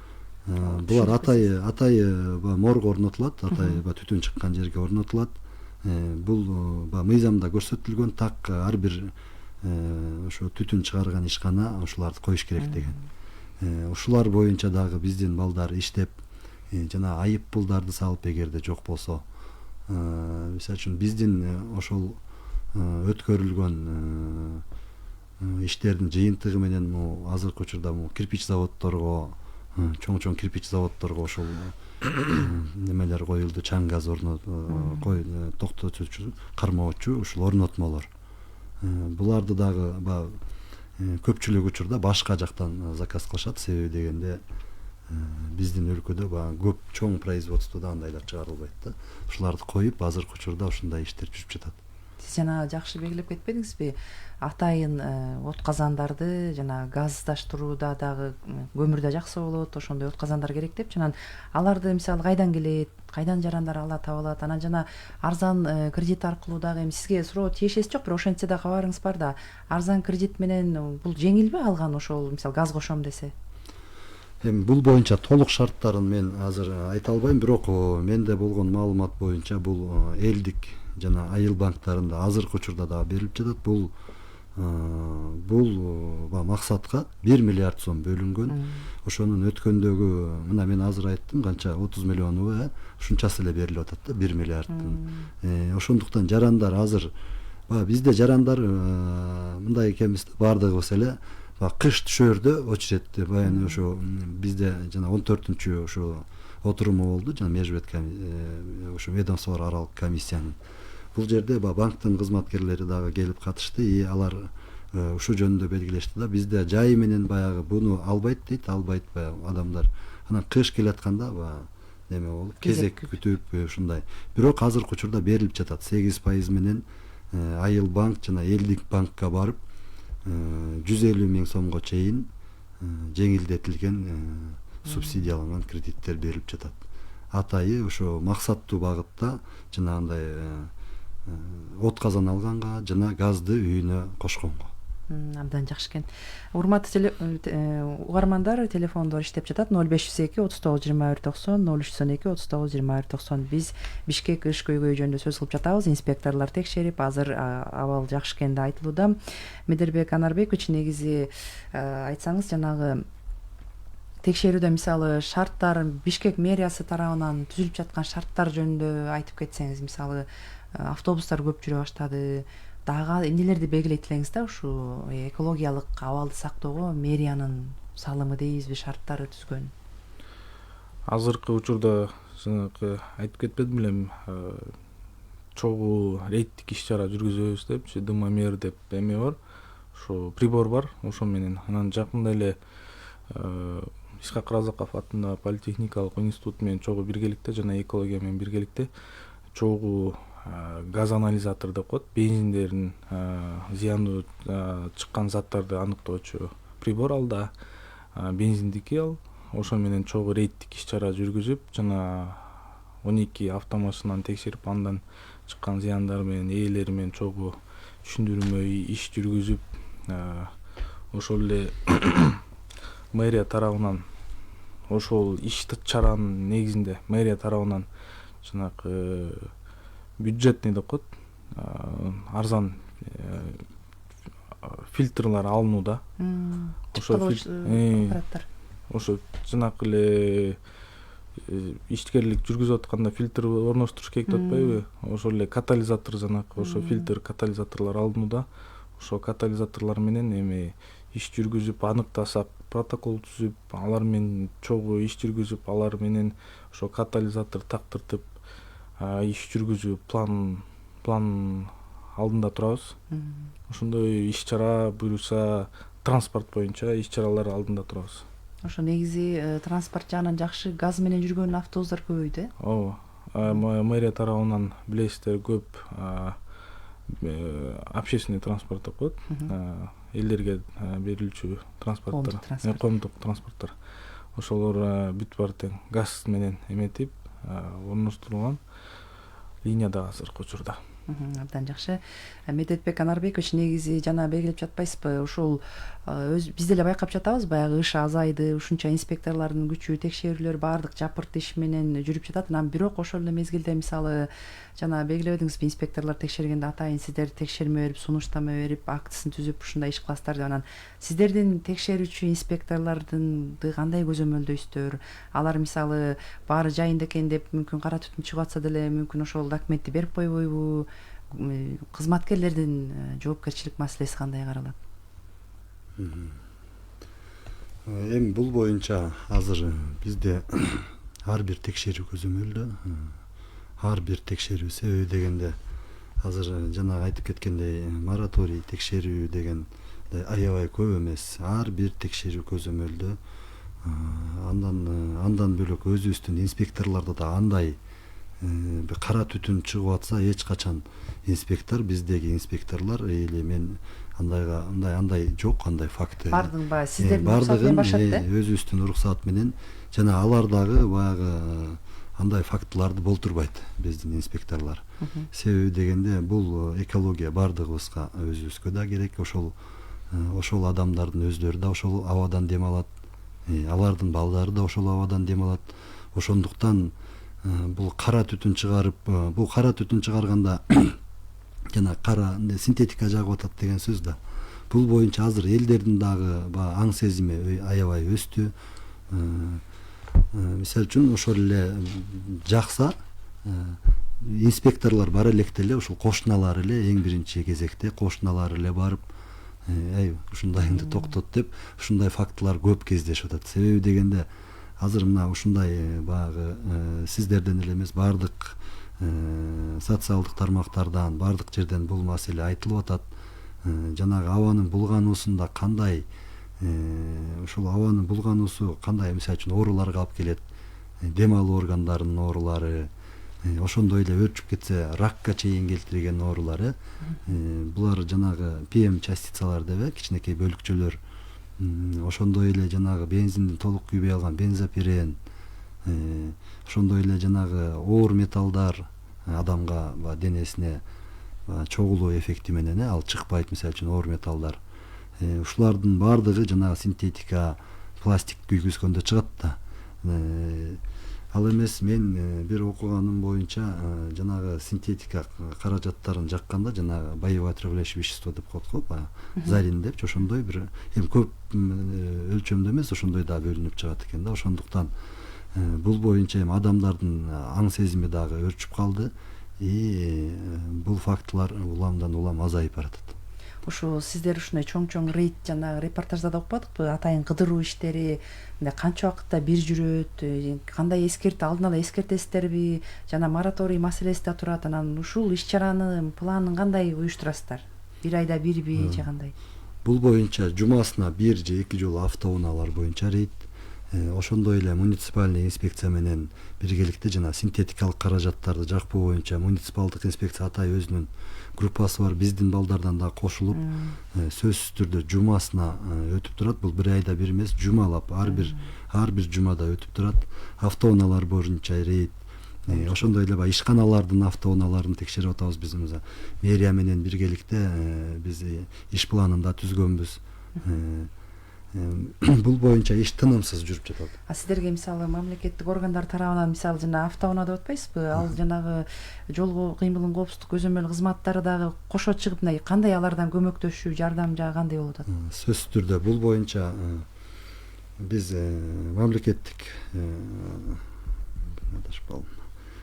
Булар атайы морго орнотулат, атайы түтүн чыккан жерге орнотулат. Бул мыйзамда көрсөтүлгөн, так ар бир ошо түтүн чыгарган ишкана ушуларды коюш керек деген. Ушулар боюнча дагы биздин балдар иштеп, жана айып пулдарды салып, эгерде жок болсо, мисалы үчүн биздин ошол өткөрүлгөн иштердин жыйынтыгы менен азыркы учурда кирпич заводдорго, чоң кирпич заводдорго ошол немелер коюлду, чаң газ токтотуучу, кармоочу ушул орнотмолор. Буларды дагы көпчүлүк учурда башка жактан заказ кылышат. Себеби дегенде биздин өлкөдө көп чоң производстводо андайлар чыгарылбайт да. Ушуларды коюп, азыркы учурда ушундай иштер жүрүп жатат. Сиз жана жакшы белгилеп кетпедиңизби? Атайын от казандарды жана газдаштырууда дагы көмүрдө жаксы болот, ошондой от казандар керек деп. Жана аларды мисалы кайдан келет, кайдан жарандар табылат, анан жана арзан кредит аркылуу дагы эми сизге суроо тиешеси жок, бирок ошентсе да кабарыңыз бар да, арзан кредит менен бул жеңилби алган, ошол мисалы газ кошом десе? Эми бул боюнча толук шарттарын мен азыр айта албайм, бирок менде болгон маалымат боюнча бул элдик жана айыл банктарында азыркы учурда дагы берилип жатат. Бул максатка 1 миллиард сом бөлүнгөн. Ошонун өткөндөгү, мына мен азыр айттым, канча 30 миллиону ушунчасы эле берилип атат да, 1 миллиардтын. Ошондуктан жарандар азыр бизде жарандар мындай экенбиз, бардыгыбыз эле кыш түшөрдө очередь, баягы ошо бизде жана 14-чү ошо отуруму болду, жана межбет ошо ведомстволор аралык комиссиянын. Бул жерде банктын кызматкерлери дагы келип катышты, алар ушул жөнүндө белгилешти да. Бизде жайы менен баягы буну албайт дейт, албайт баягы адамдар. Анан кыш келатканда неме болуп, кезек күтүп ушундай. Бирок азыркы учурда берилип жатат 8% менен айыл банк жана элдик банкка барып 150 миң сомго чейин жеңилдетилген субсидияланган кредиттер берилип жатат. Атайы ошо максаттуу багытта жанагындай от казан алганга жана газды үйүнө кошконго. Абдан жакшы экен. Урматтуу угармандар, телефондор иштеп жатат. 0502 39 21 90, 0312 39 21 90. Биз Бишкек иш көйгөйү жөнүндө сөз кылып жатабыз. Инспекторлор текшерип, азыр абал жакшы экени айтылууда. Медербек Анарбекович, негизи айтсаңыз, жанагы текшерүүдө мисалы шарттар, Бишкек мэриясы тарабынан түзүлүп жаткан шарттар жөнүндө айтып кетсеңиз, мисалы автобустар көп жүрө баштады, дагы эмнелерди белгилейт элеңиз да, ушу экологиялык абалды сактоого мэриянын салымы дейбизби, шарттары түзгөн? Азыркы учурда жанагы айтып кетпедим белем, чогуу рейдтик иш-чара жүргүзөбүз деп, дымомер деп эме бар, ошо прибор бар, ошо менен. Анан жакында эле Исхак Разаков атындагы политехникалык институт менен чогуу биргеликте жана экология менен биргеликте чогуу газ анализатор деп коет, бензиндердин зыяндуу чыккан заттарды аныктоочу прибор алда, бензиндики ал. Ошо менен чогуу рейдтик иш чара жүргүзүп, жана 12 автомашинаны текшерип, андан чыккан зыяндар менен ээлери менен чогуу түшүндүрмө иш жүргүзүп, ошол эле мэрия тарабынан ошол иш чаранын негизинде мэрия тарабынан жанагы бюджетный деп коет, арзан фильтрлар алынууда. Ошо жанакы эле ишкерлик жүргүзүп атканда фильтр орноштуруш керек деп атпайбы? Ошол эле катализатор, жанакы ошо фильтр катализаторлор алынууда. Ошо катализаторлор менен эми иш жүргүзүп, аныктасак, протокол түзүп, алар менен чогуу иш жүргүзүп, алар менен ошо катализатор тактыртып иш жүргүзүү план алдында турабыз. Ошондой иш чара буюрса, транспорт боюнча иш чаралар алдында турабыз. Ошо негизи транспорт жагынан жакшы, газ менен жүргөн автобустар көбөйдү, э? Ооба. Мэрия тарабынан билесиздер, көп общественный транспорт деп коет, элдерге берилүүчү транспорттор, коомдук транспорттор. Ошолор бүт баары тең газ менен эметип орноштурулган линияда азыркы учурда. Абдан жакшы. Медетбек Анарбекович, негизи жана белгилеп жатпайсызбы, ушул биз деле байкап жатабыз, баягы иш азайды, ушунча инспекторлордун күчү, текшерүүлөр баардык жапырт иш менен жүрүп жатат. Анан бирок ошол эле мезгилде мисалы жана белгилебедиңизби, инспекторлор текшергенде атайын сиздер текшерме берип, сунуштама берип, актысын түзүп ушундай иш кыласыздар деп. Анан сиздердин текшерүүчү инспекторлордунду кандай көзөмөлдөйсүздөр? Алар мисалы баары жайында экен деп мүмкүн кара түтүн чыгып атса деле мүмкүн ошол документти берип койбойбу? Кызматкерлердин жоопкерчилик маселеси кандай каралат? Эми бул боюнча азыр бизде ар бир текшерүү көзөмөлдө. Ар бир текшерүү себеби дегенде азыр жанагы айтып кеткендей мораторий текшерүү деген аябай көп эмес. Ар бир текшерүү көзөмөлдө. Андан бөлөк өзүбүздүн инспекторлордо да андай кара түтүн чыгып атса эч качан инспектор, биздеги инспекторлор или мен андай жок, андай факты. Бардыгын баягы сиздердин уруксат менен башат, өзүбүздүн уруксат менен, жана алар дагы баягы андай фактыларды болтурбайт биздин инспекторлор. Себеби дегенде бул экология бардыгыбызга, өзүбүзгө да керек. Ошол адамдардын өздөрү да ошол абадан дем алат. Алардын балдары да ошол абадан дем алат. Ошондуктан бул кара түтүн чыгарганда жана кара синтетика жагып атат деген сөз да. Бул боюнча азыр элдердин дагы аң сезими аябай өстү. Мисалы үчүн ошол эле жакса инспекторлор бара электе эле ушул кошуналар эле эң биринчи кезекте кошуналар эле барып ушундайыңды токтот деп ушундай фактылар көп кездешип атат. Себеби дегенде азыр мына ушундай баягы сиздерден эле эмес, бардык социалдык тармактардан, бардык жерден бул маселе айтылып атат. Жанагы абанын булгануусунда кандай ушул абанын булгануусу кандай, мисалы үчүн ооруларга алып келет, дем алуу органдарынын оорулары, ошондой эле өрчүп кетсе ракка чейин келтирген оорулары, булар жанагы PM частицалар деп, кичинекей бөлүкчөлөр, ошондой эле жанагы бензиндин толук күйбөй алган бензопирен, ошондой эле жанагы оор металлдар адамга денесине чогулуу эффекти менен ал чыкпайт, мисалы үчүн оор металлдар. Ушулардын баардыгы жанагы синтетика, пластик күйгүзгөндө чыгат да. Ал эмес, мен бир окуганым боюнча жанагы синтетика каражаттарын жакканда жанагы боевой отравляющее вещество деп коет го, зарин депчи, ошондой бир эми көп өлчөмдө эмес, ошондой да бөлүнүп чыгат экен да. Ошондуктан бул боюнча эми адамдардын аң сезими дагы өрчүп калды. Бул фактылар уламдан улам азайып баратат. Ушу сиздер ушундай чоң рейд жана репортажда окупадыкпы, атайын кыдыруу иштери канча убакытта бир жүрөт, кандай алдын ала эскертесиздерби, жана мораторий маселеси да турат. Анан ушул иш чаранын планын кандай уюштурасыздар? Бир айда бирби же кандай? Бул боюнча жумасына 1 же 2 жолу автоунаалар боюнча рейд, ошондой эле муниципальный инспекция менен биргеликте жана синтетикалык каражаттарды жакпоо боюнча муниципалдык инспекция атай өзүнүн группасы бар, биздин балдардан да кошулуп сөзсүз түрдө жумасына өтүп турат. Бул бир айда бир эмес, жумалап ар бир жумада өтүп турат. Автоунаалар боюнча рейд, ошондой эле баягы ишканалардын автоунааларын текшерип атабыз. Биз мэрия менен биргеликте биз иш планын да түзгөнбүз. Бул боюнча иш тынымсыз жүрүп жатат. Сиздерге мисалы мамлекеттик органдар тарабынан мисалы жана автоунаа деп атпайсызбы? Ал жанагы жол кыймылын коопсуздук көзөмөл кызматтары дагы кошо чыгып кандай алардан көмөктөшүү, жардам жагы кандай болуп атат? Сөзсүз түрдө бул боюнча биз мамлекеттик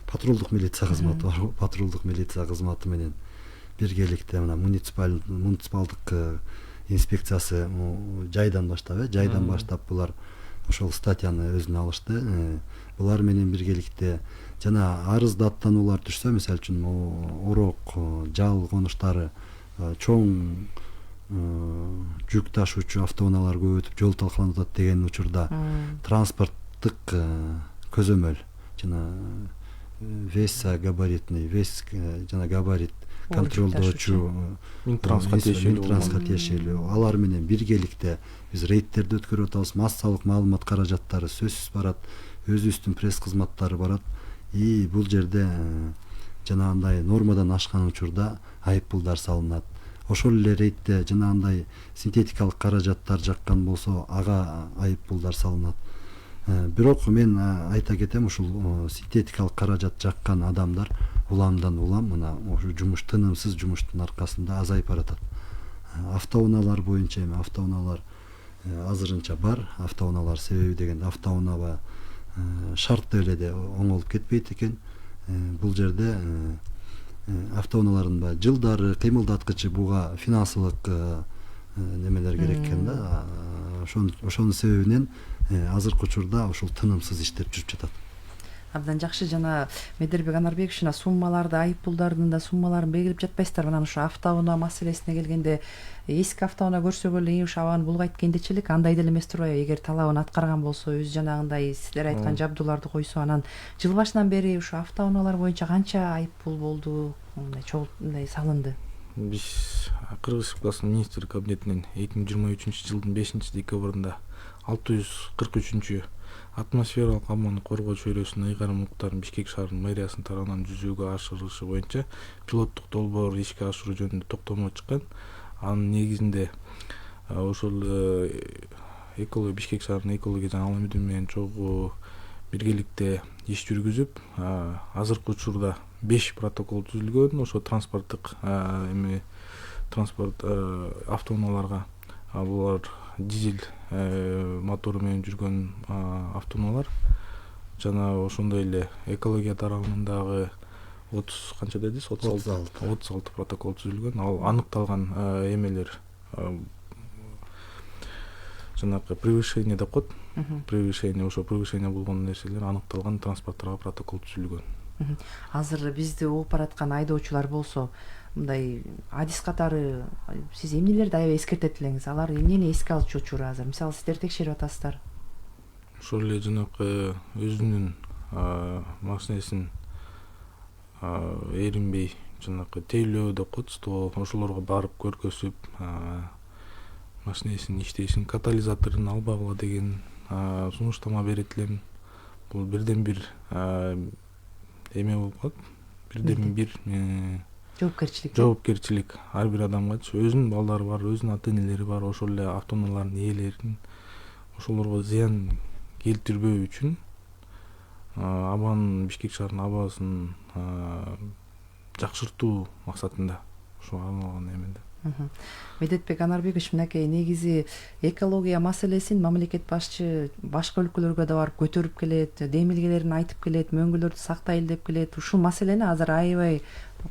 патрулдук милиция кызматы бар. Патрулдук милиция кызматы менен биргеликте мына муниципалдык инспекциясы жайдан баштап булар ошол статьяны өзүнө алышты. Булар менен биргеликте жана арызды аттануулар түшсө, мисалы үчүн орок, жал конуштары, чоң жүк ташуучу автоунаалар көп өтүп жол талкаланып атат деген учурда транспорттук көзөмөл жана веса габаритный, жана габарит контролдоочу Минтрансга тиешелүү алар менен биргеликте биз рейдтерди өткөрүп атабыз. Массалык маалымат каражаттары сөзсүз барат, өзүбүздүн пресс кызматтары барат. Бул жерде жанагындай нормадан ашкан учурда айыппулдар салынат. Ошол эле рейдте жанагындай синтетикалык каражаттар жаккан болсо, ага айыппулдар салынат. Бирок мен айта кетем, ушул синтетикалык каражат жаккан адамдар уламдан улам мына ошо тынымсыз жумуштун аркасында азайып баратат. Автоунаалар боюнча эми автоунаалар азырынча бар. Автоунаалар себеби дегенде автоунаа шарттуу эле де оңолуп кетпейт экен. Бул жерде автоунаалардын жылдары кыймылдаткычы буга финансылык немелер керек экен да. Ошонун себебинен азыркы учурда ушул тынымсыз иштер жүрүп жатат. Абдан жакшы. Жана Медербек Анарбекович, суммаларды, айыппулдардын да суммаларын белгилеп жатпайсыздар. Мына ушу автоунаа маселесине келгенде, эски автоунаа көрсөгө эле ушу абаны булгайт кендичилик андай деле эмес турбайбы? Эгер талабын аткарган болсо, өз жанагындай сиздер айткан жабдууларды койсо, анан жыл башынан бери ушу автоунаалар боюнча канча айыппул болду, мындай салынды? Биз Кыргыз Республикасынын министрлер кабинетинен 2023 жылдын 5-декабрында 643 атмосфералык абаны коргоо чөйрөсүнүн ыйгарым укуктарын Бишкек шаарынын мэриясынын тарабынан жүзөгө ашырылышы боюнча пилоттук долбоор ишке ашыруу жөнүндө токтомо чыккан. Анын негизинде ошол Бишкек шаарынын экология жана ал мүдүн менен чогуу биргеликте иш жүргүзүп, азыркы учурда 5 протокол түзүлгөн. Ошо транспорттук автоунааларга, булар дизель мотору менен жүргөн автоунаалар жана ошондой эле экология тарабынан дагы 30 канча дедиз? 36 протокол түзүлгөн. Ал аныкталган эмелер жанагы превышение деп коет. Ошо превышение болгон нерселер аныкталган, транспортторго протокол түзүлгөн. Азыр бизди угуп бараткан айдоочулар болсо, мындай адис катары сиз эмнелерди аябай эскертет элеңиз? Алар эмнени эске алчу учуру азыр? Мисалы сиздер текшерип атасыздар. Ошол эле жанакы өзүнүн машинесин эринбей, жанакы тейлөө деп коет, стол, ошолорго барып көргөзүп, машинесинин иштешин, катализаторун албагыла деген сунуштама берет элем. Бул бирден бир эме болуп калат. Бирден бир жоопкерчилик ар бир адамга. Өзүнүн балдары бар, өзүнүн ата-энелери бар, ошол эле автоунаалардын ээлерин ошолорго зыян келтирбөө үчүн абанын, Бишкек шаарынын абасын жакшыртуу максатында ошо арналган эмеде. Медетбек Анарбекович, мынакей негизи экология маселесин мамлекет башчы башка өлкөлөргө да барып көтөрүп келет, демилгелерин айтып келет, мөңгүлөрдү сактайлы деп келет. Ушул маселени азыр аябай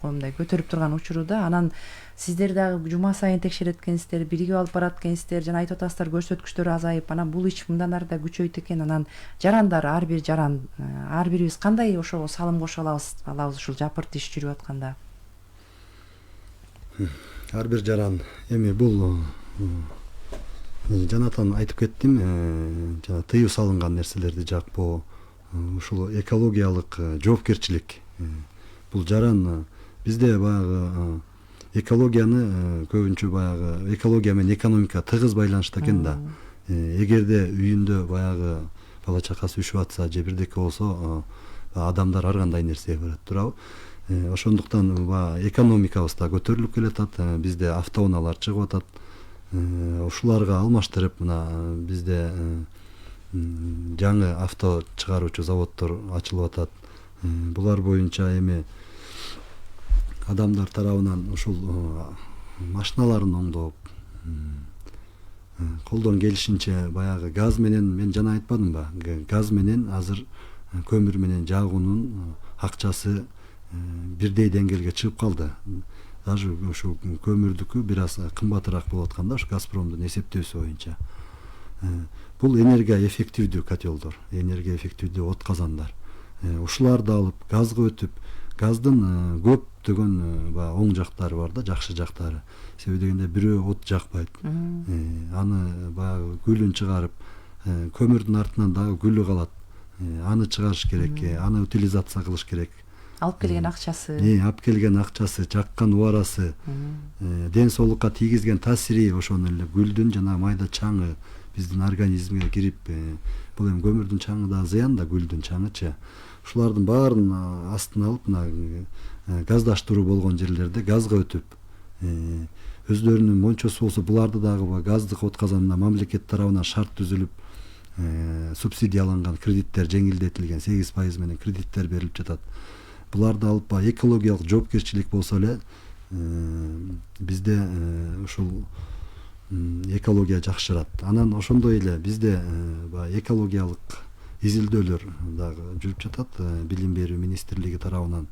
мындай көтөрүп турган учуруда, анан сиздер дагы жума сайын текшерет экенсиздер, биригип алып барат экенсиздер, жана айтып атасыздар көрсөткүчтөр азайып, анан бул иш мындан ары да күчөйт экен. Анан жарандар, ар бир жаран, ар бирибиз кандай ошого салым кошо алабыз ушул жапырт иш жүрүп атканда? Ар бир жаран эми бул жанатан айтып кеттим, жана тыюу салынган нерселерди жакпоо, ушул экологиялык жоопкерчилик. Бул жаран бизде баягы экологияны көбүнчө баягы экология менен экономика тыгыз байланышта экен да. Эгерде үйүндө баягы бала чакасы үшүп атса же бирдеке болсо, адамдар ар кандай нерсеге барат, туурабы? Ошондуктан экономикабыз да көтөрүлүп келатат, бизде автоунаалар чыгып атат. Ушуларга алмаштырып мына бизде жаңы авто чыгаруучу заводдор ачылып атат. Булар боюнча эми адамдар тарабынан ушул машиналарын оңдоп, колдон келишинче баягы газ менен, мен жана айтпадымбы, газ менен азыр көмүр менен жагуунун акчасы бирдей деңгээлге чыгып калды. Даже ушу көмүрдүкү бир аз кымбатыраак болуп аткан да, ушу Газпромдун эсептөөсү боюнча. Бул энергия эффективдүү котелдор, энергия эффективдүү от казандар. Ушуларды алып газга өтүп, газдын көптөгөн оң жактары бар да, жакшы жактары. Себеби дегенде бирөө от жакпайт. Аны баягы күлүн чыгарып, көмүрдүн артынан дагы күлү калат. Аны чыгарыш керек, аны утилизация кылыш керек. Алып келген акчасы. Алып келген акчасы, жаккан убарасы, ден соолукка тийгизген таасири ошону эле гүлдүн жана майда чаңы биздин организмге кирип, бул эми көмүрдүн чаңы да зыян да, гүлдүн чаңычы. Ушулардын баарын астына алып, мына газдаштыруу болгон жерлерде газга өтүп, өздөрүнүн мончосу болсо буларды дагы газдык от казанына мамлекет тарабынан шарт түзүлүп, субсидияланган кредиттер жеңилдетилген 8% менен кредиттер берилип жатат. Буларды алып экологиялык жоопкерчилик болсо эле бизде ушул экология жакшырат. Анан ошондой эле бизде экологиялык изилдөөлөр дагы жүрүп жатат. Билим берүү министрлиги тарабынан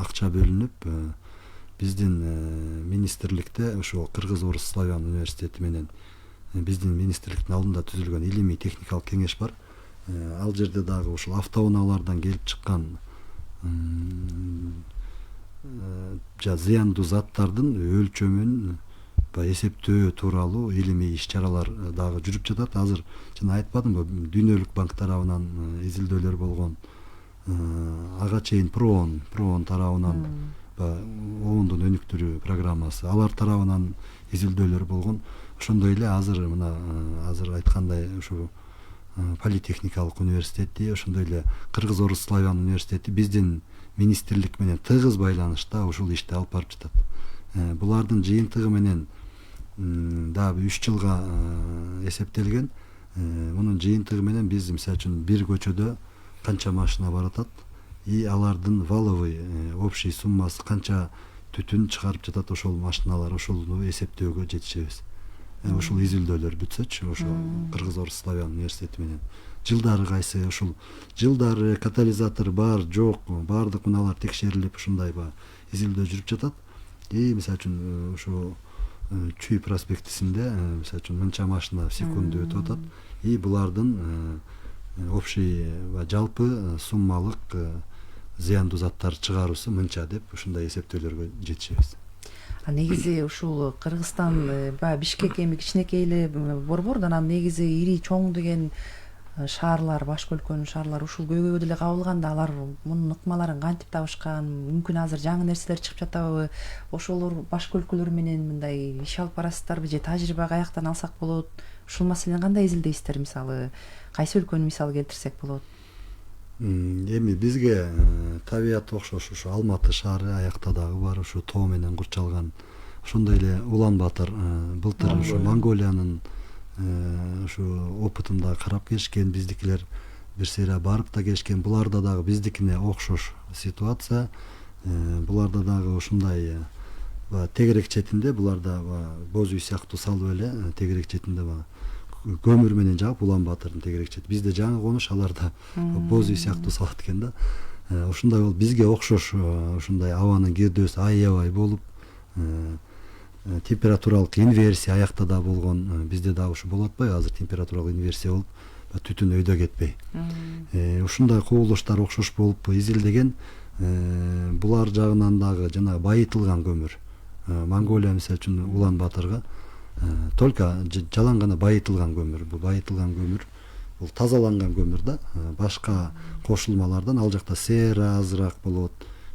акча бөлүнүп, биздин министрликте ошо Кыргыз-Орус славян университети менен биздин министрликтин алдында түзүлгөн илимий техникалык кеңеш бар. Ал жерде дагы ушул автоунаалардан келип чыккан зыяндуу заттардын өлчөмүн эсептөө тууралуу илимий иш-чаралар дагы жүрүп жатат. Азыр жана айтпадымбы, Дүйнөлүк банк тарабынан изилдөөлөр болгон, ага чейин Проон тарабынан оондун өнүктүрүү программасы, алар тарабынан изилдөөлөр болгон. Ошондой эле азыр айткандай ушу Политехникалык университети, ошондой эле Кыргыз-Орус славян университети биздин министрлик менен тыгыз байланышта ушул ишти алып барып жатат. Булардын жыйынтыгы менен дагы 3 жылга эсептелген. Мунун жыйынтыгы менен биз мисалы үчүн бир көчөдө канча машина бар атат, алардын валовый общий суммасы канча түтүн чыгарып жатат ошол машиналар, ошолду эсептөөгө жетишебиз. Ушул изилдөөлөр бүтсөчү, ошо Кыргыз-Орус славян университети менен жылдары кайсы, ушул жылдары катализатор бар, жок, баардык мыналар текшерилип, ушундай изилдөө жүрүп жатат. Мисалы үчүн ошо Чүй проспектисинде мисалы үчүн мынча машина в секунду өтүп атат. Булардын общий жалпы суммалык зыяндуу заттар чыгаруусу мынча деп ушундай эсептөөлөргө жетишебиз. Негизи ушул Кыргызстан Бишкек эми кичинекей эле борбор, анан негизи ири чоң деген шаарлар, башка өлкөнүн шаарлары ушул көйгөйгө деле кабылганда алар мунун ыкмаларын кантип табышкан? Мүмкүн азыр жаңы нерселер чыгып жатабы? Ошолор башка өлкөлөр менен мындай иш алып барасыздарбы же тажрыйба каяктан алсак болот? Ушул маселени кандай изилдейсиздер? Мисалы, кайсы өлкөнү мисал келтирсек болот? Эми бизге табият окшош, ушу Алматы шаары аякта дагы бар, ушу тоо менен курчалган. Ошондой эле Улан-Батыр былтыр ушу Монголиянын ушу опытында карап келишкен, биздикилер бир сыйра барып да келишкен. Буларда дагы биздикине окшош ситуация. Буларда дагы ушундай тегерек четинде, буларда боз үй сыяктуу салып эле тегерек четинде көмүр менен жагып, Улан-Батырдын тегерек чети. Бизде жаңы конуш, аларда боз үй сыяктуу салат экен да. Ушундай болуп бизге окшош ушундай абанын кирдөөсү аябай болуп, температуралык инверсия аякта да болгон. Бизде дагы ушу болуп атпайбы? Азыр температуралык инверсия болуп, түтүн өйдө кетпей. Ушундай кубулуштар окшош болуп изилдеген. Булар жагынан дагы жана байытылган көмүр. Монголия мисалы үчүн Улан-Батырга только жалаң гана байытылган көмүр. Бул байытылган көмүр бул тазаланган көмүр да. Башка кошулмалардан ал жакта сера азыраак болот.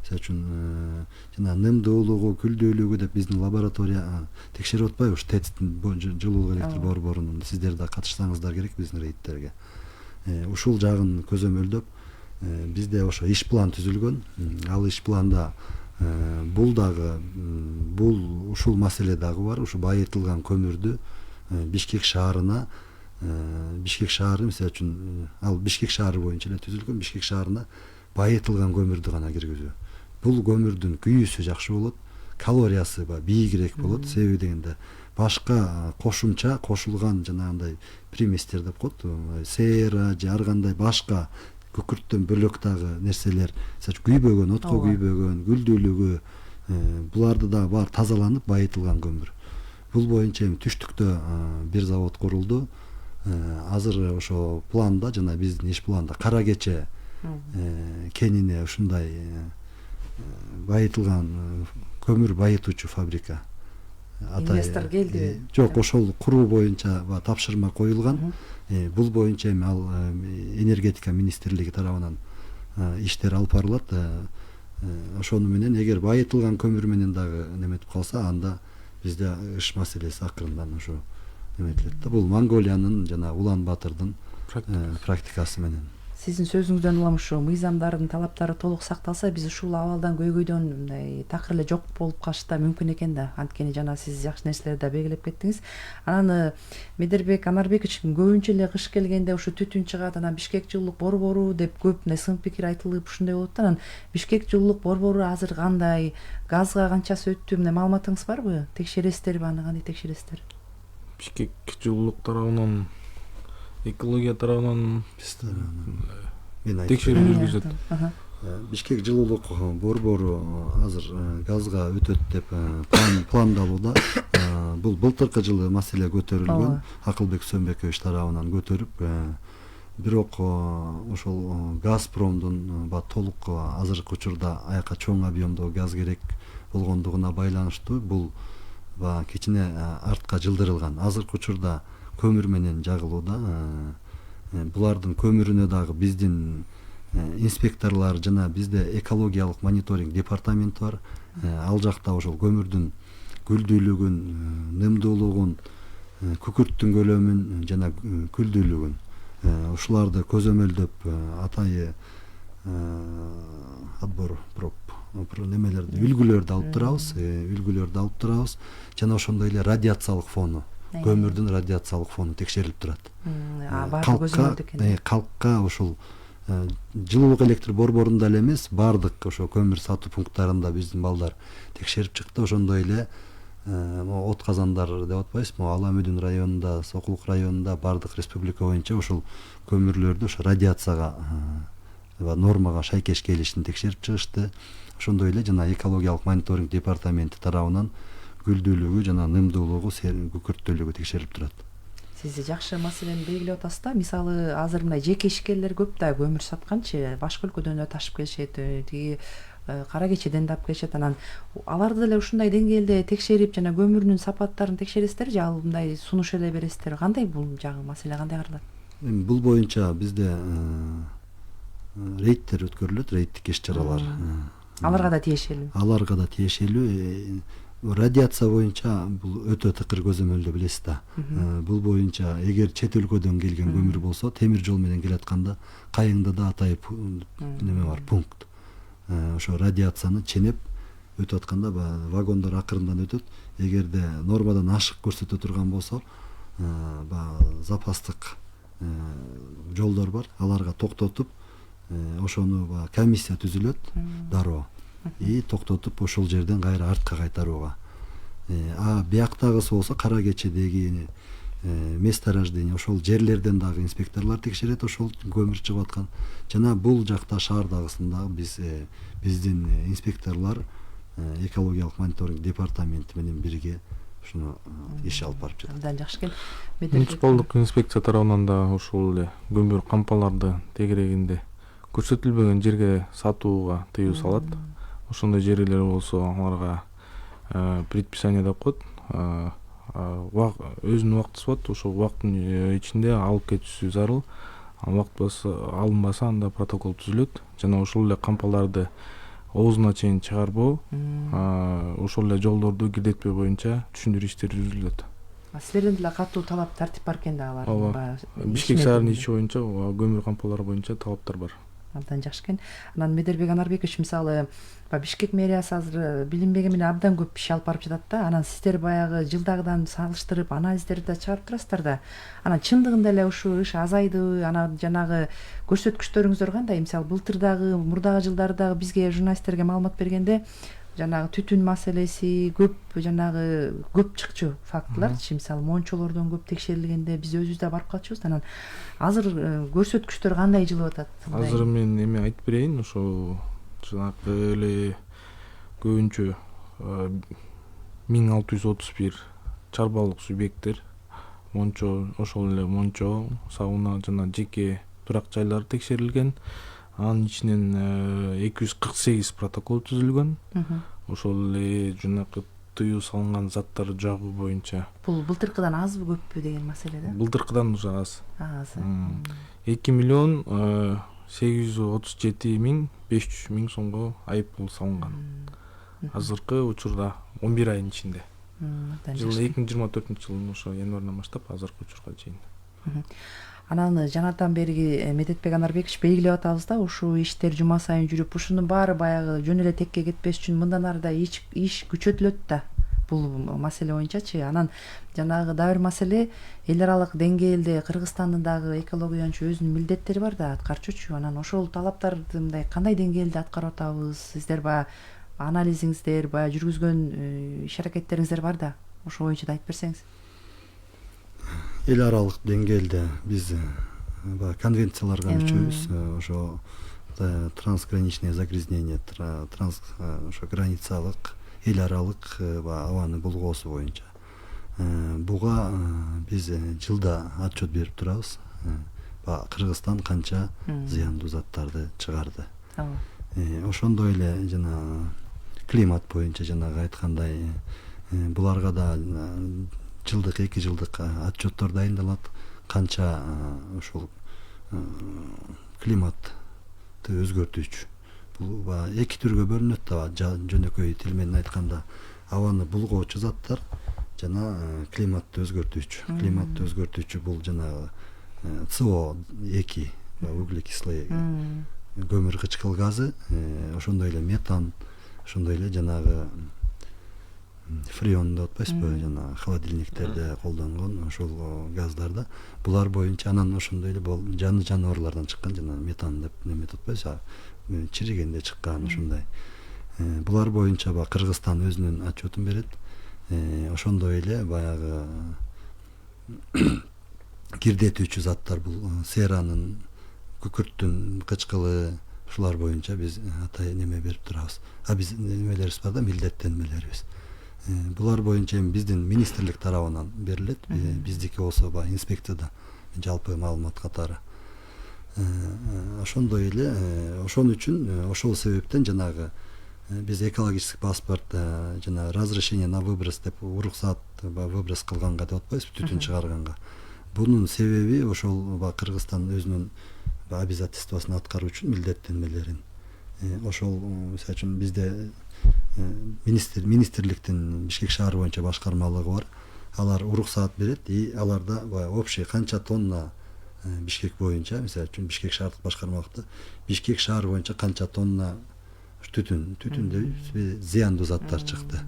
Мисалы үчүн жана нымдуулугу, күлдүүлүгү деп биздин лаборатория текшерип атпайбы ушу ТЭЦтин жылуулук электр борборунун. Сиздер да катышсаңыздар керек биздин рейдтерге. Ушул жагын көзөмөлдөп бизде ошо иш план түзүлгөн. Ал иш планда бул дагы ушул маселе дагы бар. Ушу байытылган көмүрдү Бишкек шаарына Бишкек шаары мисалы үчүн ал Бишкек шаары боюнча эле түзүлгөн. Бишкек шаарына байытылган көмүрдү гана киргизүү. Бул көмүрдүн күйүүсү жакшы болот, калориясы бийигирээк болот. Себеби дегенде башка кошумча кошулган жанагындай приместер деп коет, сера же ар кандай башка күкүрттөн бөлөк дагы нерселер, күйбөгөн, отко күйбөгөн, күлдүүлүгү, буларды дагы баары тазаланып байытылган көмүр. Бул боюнча эми түштүктө бир завод курулду. Азыр ошо планда жана биздин иш планда Кара Кече кенине ушундай байытылган көмүр байытуучу фабрика. Инвестор келди? Жок, ошол куруу боюнча тапшырма коюлган. Бул боюнча эми ал энергетика министрлиги тарабынан иштер алып барылат. Ошону менен эгер байытылган көмүр менен дагы неметип калса, анда бизде иш маселеси акырындан ушу неметилет да. Бул Монголиянын жана Улан Батырдын практикасы менен. Сиздин сөзүңүздөн улам ушу мыйзамдардын талаптары толук сакталса, биз ушул абалдан көйгөйдөн мындай такыр эле жок болуп калыш да мүмкүн экен да. Анткени жана сиз жакшы нерселерди да белгилеп кеттиңиз. Анан Медербек Анарбекович, көбүнчө эле кыш келгенде ушу түтүн чыгат, анан Бишкек жылуулук борбору деп көп мындай сын пикир айтылып ушундай болот да. Анан Бишкек жылуулук борбору азыр кандай, газга канчасы өттү, мындай маалыматыңыз барбы? Текшересиздерби, аны кандай текшересиздер? Бишкек жылуулук тарабынан, экология тарабынан текшерүү жүргүзөт. Бишкек жылуулук борбору азыр газга өтөт деп пландалууда. Бул былтыркы жылы маселе көтөрүлгөн, Акылбек Сөнбекович тарабынан көтөрүп, бирок ошол Газпромдун толук азыркы учурда аяка чоң объемдогу газ керек болгондугуна байланыштуу бул кичине артка жылдырылган. Азыркы учурда көмүр менен жагылууда. Булардын көмүрүнө дагы биздин инспекторлор жана бизде экологиялык мониторинг департаменти бар. Ал жакта ошол көмүрдүн күлдүүлүгүн, нымдуулугун, күкүрттүн көлөмүн жана күлдүүлүгүн ушуларды көзөмөлдөп атайы отбор проб немелерди үлгүлөрдү алып турабыз. Жана ошондой эле радиациялык фону, көмүрдүн радиациялык фону текшерилип турат. Калкка ошол жылуулук электр борборунда эле эмес, бардык ошо көмүр сатуу пункттарында биздин балдар текшерип чыкты. Ошондой эле от казандар деп атпайбызбы, Аламүдүн районунда, Сокулук районунда бардык республика боюнча ошол көмүрлөрдү ошо радиацияга нормага шайкеш келишин текшерип чыгышты. Ошондой эле жана экологиялык мониторинг департаменти тарабынан күлдүүлүгү жана нымдуулугу, күкүрттүүлүгү текшерилип турат. Сиз жакшы маселени белгилеп атасыз да. Мисалы, азыр мындай жеке ишкерлер көп да көмүр сатканчы, башка өлкөдөн да ташып келишет, тиги Кара Кечеден да алып келишет. Анан аларды деле ушундай деңгээлде текшерип жана көмүрүнүн сапаттарын текшересиздер же ал мындай сунуш эле бересиздер? Кандай бул жагы маселе кандай каралат? Бул боюнча бизде рейдтер өткөрүлөт, рейдтик иш чаралар. Аларга да тиешелүү. Аларга да тиешелүү. Радиация боюнча бул өтө тыкыр көзөмөлдө билесиз да. Бул боюнча эгер чет өлкөдөн келген көмүр болсо, темир жол менен келатканда Кайыңда да атайып неме бар, пункт. Ошо радиацияны ченеп өтүп атканда вагондор акырындан өтөт. Эгерде нормадан ашык көрсөтө турган болсо, запастык жолдор бар, аларга токтотуп, ошону комиссия түзүлөт дароо. Токтотуп ошол жерден кайра артка кайтарууга. Бияктагысы болсо Кара Кечедеги место рождения ошол жерлерден дагы инспекторлор текшерет, ошол көмүр чыгып аткан. Жана бул жакта шаардагысында биздин инспекторлор экологиялык мониторинг департаменти менен бирге ушуну иш алып барып жатат. Абдан жакшы экен. Муниципалдык инспекция тарабынан да ошол эле көмүр кампаларды тегерегинде көрсөтүлбөгөн жерге сатууга тыюу салат. Ошондой жерлер болсо аларга предписание деп коет. өзүнүн убактысы болот, ошол убакыттын ичинде алып кетиши зарыл. Убакыт алынбаса анда протокол түзүлөт жана ошол эле кампаларды оозуна чейин чыгарбоо, ошол эле жолдорду кирдетпөө боюнча түшүндүрүү иштери жүргүзүлөт. Силерден деле катуу талап тартип бар экен да алар. Ооба. Бишкек шаарынын ичи боюнча көмүр кампалары боюнча талаптар бар. Абдан жакшы экен. Анан Медербек Анарбекович, мисалы Бишкек мэриясы азыр билинбеген менен абдан көп иш алып барып жатат да. Анан сиздер баягы жылдагыдан салыштырып анализдерди да чыгарып турасыздар да. Анан чындыгында эле ушул иш азайды, анан жанагы көрсөткүчтөрүңүздөр кандай? Мисалы былтырдагы, мурдагы жылдардагы бизге журналисттерге маалымат бергенде жанагы түтүн маселеси көп чыкчу фактыларчы, мисалы мончолордон көп текшерилгенде биз өзүбүз да барып калчубуз. Анан азыр көрсөткүчтөр кандай жылып атат? Азыр мен эме айтып берейин, ошо жанагы эле көбүнчө 1631 чарбалык субъекттер, мончо, ошол эле мончо, сауна жана жеке турак жайлар текшерилген. Анын ичинен 248 протокол түзүлгөн. Ошол эле жанагы тыюу салынган заттарды жагуу боюнча. Бул былтыркыдан азбы көппү деген маселе да? Былтыркыдан уже аз. 2.837.500 сомго айып пул салынган. Азыркы учурда 11 айдын ичинде. Жылы 2024-жылдын ошо январынан баштап азыркы учурга чейин. Анан жанатан берги Медетбек Анарбекович белгилеп атабыз да, ушул иштер жума сайын жүрүп, ушунун баары баягы жөн эле текке кетпеш үчүн мындан ары да иш күчөтүлөт да бул маселе боюнчачы. Анан жанагы дагы бир маселе, эл аралык деңгээлде Кыргызстандын дагы экологиянчы өзүнүн милдеттери бар да, аткарчучу. Анан ошол талаптарды мындай кандай деңгээлде аткарып атабыз? Сиздер баягы анализиңиздер, баягы жүргүзгөн иш аракеттериңиздер бар да, ошол боюнча да айтып берсеңиз. Эл аралык деңгээлде биз конвенцияларга мүчөбүз. Ошо трансграничное загрязнение, ошо границалык эл аралык абаны булгоосу боюнча. Буга биз жылда отчет берип турабыз. Кыргызстан канча зыяндуу заттарды чыгарды. Ошондой эле жана климат боюнча жанагы айткандай буларга да жылдык 2 жылдык отчеттор дайындалат. Канча ушул климатты өзгөртүүчү. Бул эки түргө бөлүнөт да, жөнөкөй тил менен айтканда абаны булгоочу заттар жана климатты өзгөртүүчү. Климатты өзгөртүүчү бул жанагы CO2, углекислый көмүр кычкыл газы, ошондой эле метан, ошондой эле жанагы фреон деп атпайсызбы, жана холодильниктерде колдонгон ошол газдарда. Булар боюнча анан ошондой эле жаныбарлардан чыккан жана метан деп неме атпайсызбы, чиригенде чыккан ушундай. Булар боюнча Кыргызстан өзүнүн отчетун берет. Ошондой эле баягы кирдетүүчү заттар бул серанын, күкүрттүн кычкылы, ушулар боюнча биз атай неме берип турабыз. Биз немелерибиз бар да, милдеттенмелерибиз. Булар боюнча биздин министрлик тарабынан берилет. Биздики болсо инспекцияда жалпы маалымат катары. Ошондой эле ошон үчүн ошол себептен жанагы биз экологический паспорт жана разрешение на выброс деп уруксат выброс кылганга деп атпайбызбы, түтүн чыгарганга. Бунун себеби ошол Кыргызстан өзүнүн обязательствосын аткаруу үчүн милдеттенмелерин. Ошол мисалы үчүн бизде министрликтин Бишкек шаары боюнча башкармалыгы бар. Алар уруксаат берет, аларда общий канча тонна Бишкек боюнча, мисалы үчүн Бишкек шаардык башкармалыкта Бишкек шаары боюнча канча тонна түтүндө зыяндуу заттар чыкты.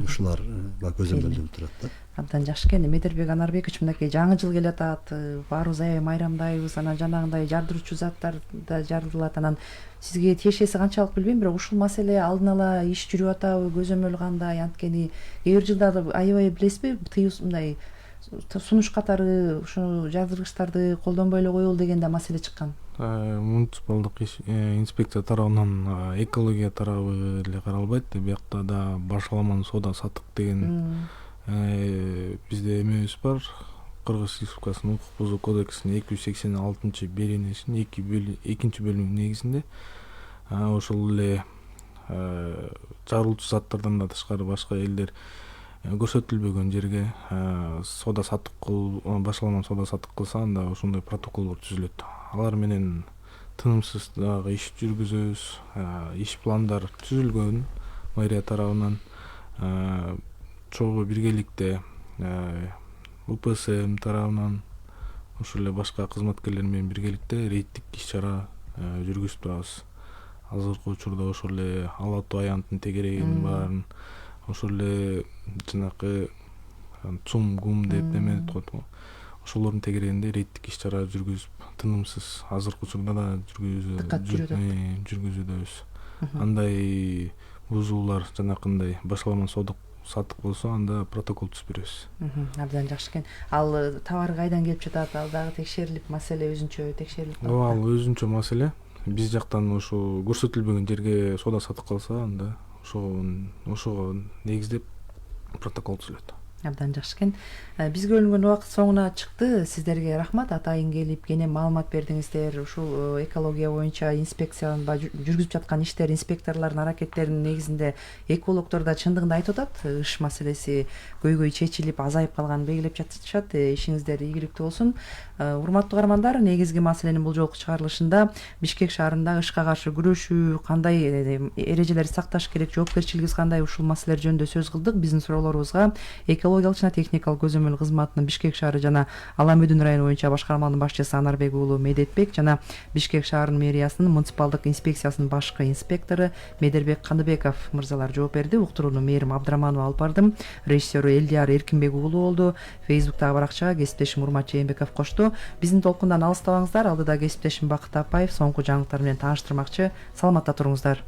Ушулар көзөмөлдөнүп турат да. Абдан жакшы экен. Медербек Анарбекович, мынакей жаңы жыл келатат, баарыбыз аябай майрамдайбыз, анан жанагындай жардыруучу заттар да жарылат. Анан сизге тиешеси канчалык билбейм, бирок ушул маселе алдын ала иш жүрүп атабы, көзөмөл кандай? Анткени кээ бир жылдары аябай билесизби, мындай сунуш катары ушу жардыргычтарды колдонбой эле коелу деген да маселе чыккан. Муниципалдык инспекция тарабынан экология тарабы эле каралбайт. Биякта да башаламан соода саттык деген бизде эмебиз бар. Кыргыз Республикасынын укук бузуу кодексинин 286-беренесинин 2-чи бөлүмүнүн негизинде ошол эле жарылуучу заттардан да тышкары башка элдер көрсөтүлбөгөн жерге соода саттык башаламан соода саттык кылса, анда ошондой протоколдор түзүлөт. Алар менен тынымсыз дагы иш жүргүзөбүз. Иш пландар түзүлгөн мэрия тарабынан, чогуу биргеликте УПСМ тарабынан, ошол эле башка кызматкерлер менен биргеликте рейдтик иш-чара жүргүзүп турабыз. Азыркы учурда ошол эле Ала Тоо аянтынын тегерегинин баарын, ошол эле жанакы ЦУМ ГУМ деп неме коет го, ошолордун тегерегинде рейдтик иш-чара жүргүзүп, тынымсыз азыркы учурда да жүргүзүүдөбүз. Андай бузуулар жанакындай башаламан соода саттык болсо, анда протокол түзүп беребиз. Абдан жакшы экен. Ал товар кайдан келип жатат? Ал дагы текшерилип, маселе өзүнчө текшерилип. Ал өзүнчө маселе. Биз жактан ошо көрсөтүлбөгөн жерге соода сатып калса, анда ошого негиздеп протокол түзүлөт. Абдан жакшы экен. Бизге бөлүнгөн убакыт соңуна чыкты. Сиздерге рахмат. Атайын келип кене маалымат бердиңиздер. Ушул экология боюнча инспекциянын жүргүзүп жаткан иштер, инспекторлордун аракеттеринин негизинде экологдор да чындыгында айтып атат. Ыш маселеси көйгөй чечилип, азайып калганын белгилеп жатышат. Ишиңиздер ийгиликтүү болсун. Урматтуу каармандар, негизги маселенин бул жолку чыгарылышында Бишкек шаарында ышка каршы күрөшүү, кандай эрежелерди сакташ керек, жоопкерчилигибиз кандай, ушул маселелер жөнүндө сөз кылдык. Биздин суроолорубузга экологиялык жана техникалык көзөмөл кызматынын Бишкек шаары жана Ала Мөдүн району боюнча башкарманын башчысы Анарбек уулу Медетбек жана Бишкек шаарынын мэриясынын муниципалдык инспекциясынын башкы инспектору Медербек Кандыбеков мырзалар жооп берди. Уктурууну Мээрим Абдыраманова алып бардым. Режиссеру Элдияр Эркинбек уулу болду. Фейсбуктагы баракчага кесиптешим Урмат Жээнбеков кошту. Биздин толкундан алыстабаңыздар. Алдыда кесиптешим Бакыт Апаев соңку жаңылыктар менен тааныштырмакчы. Саламатта туруңуздар.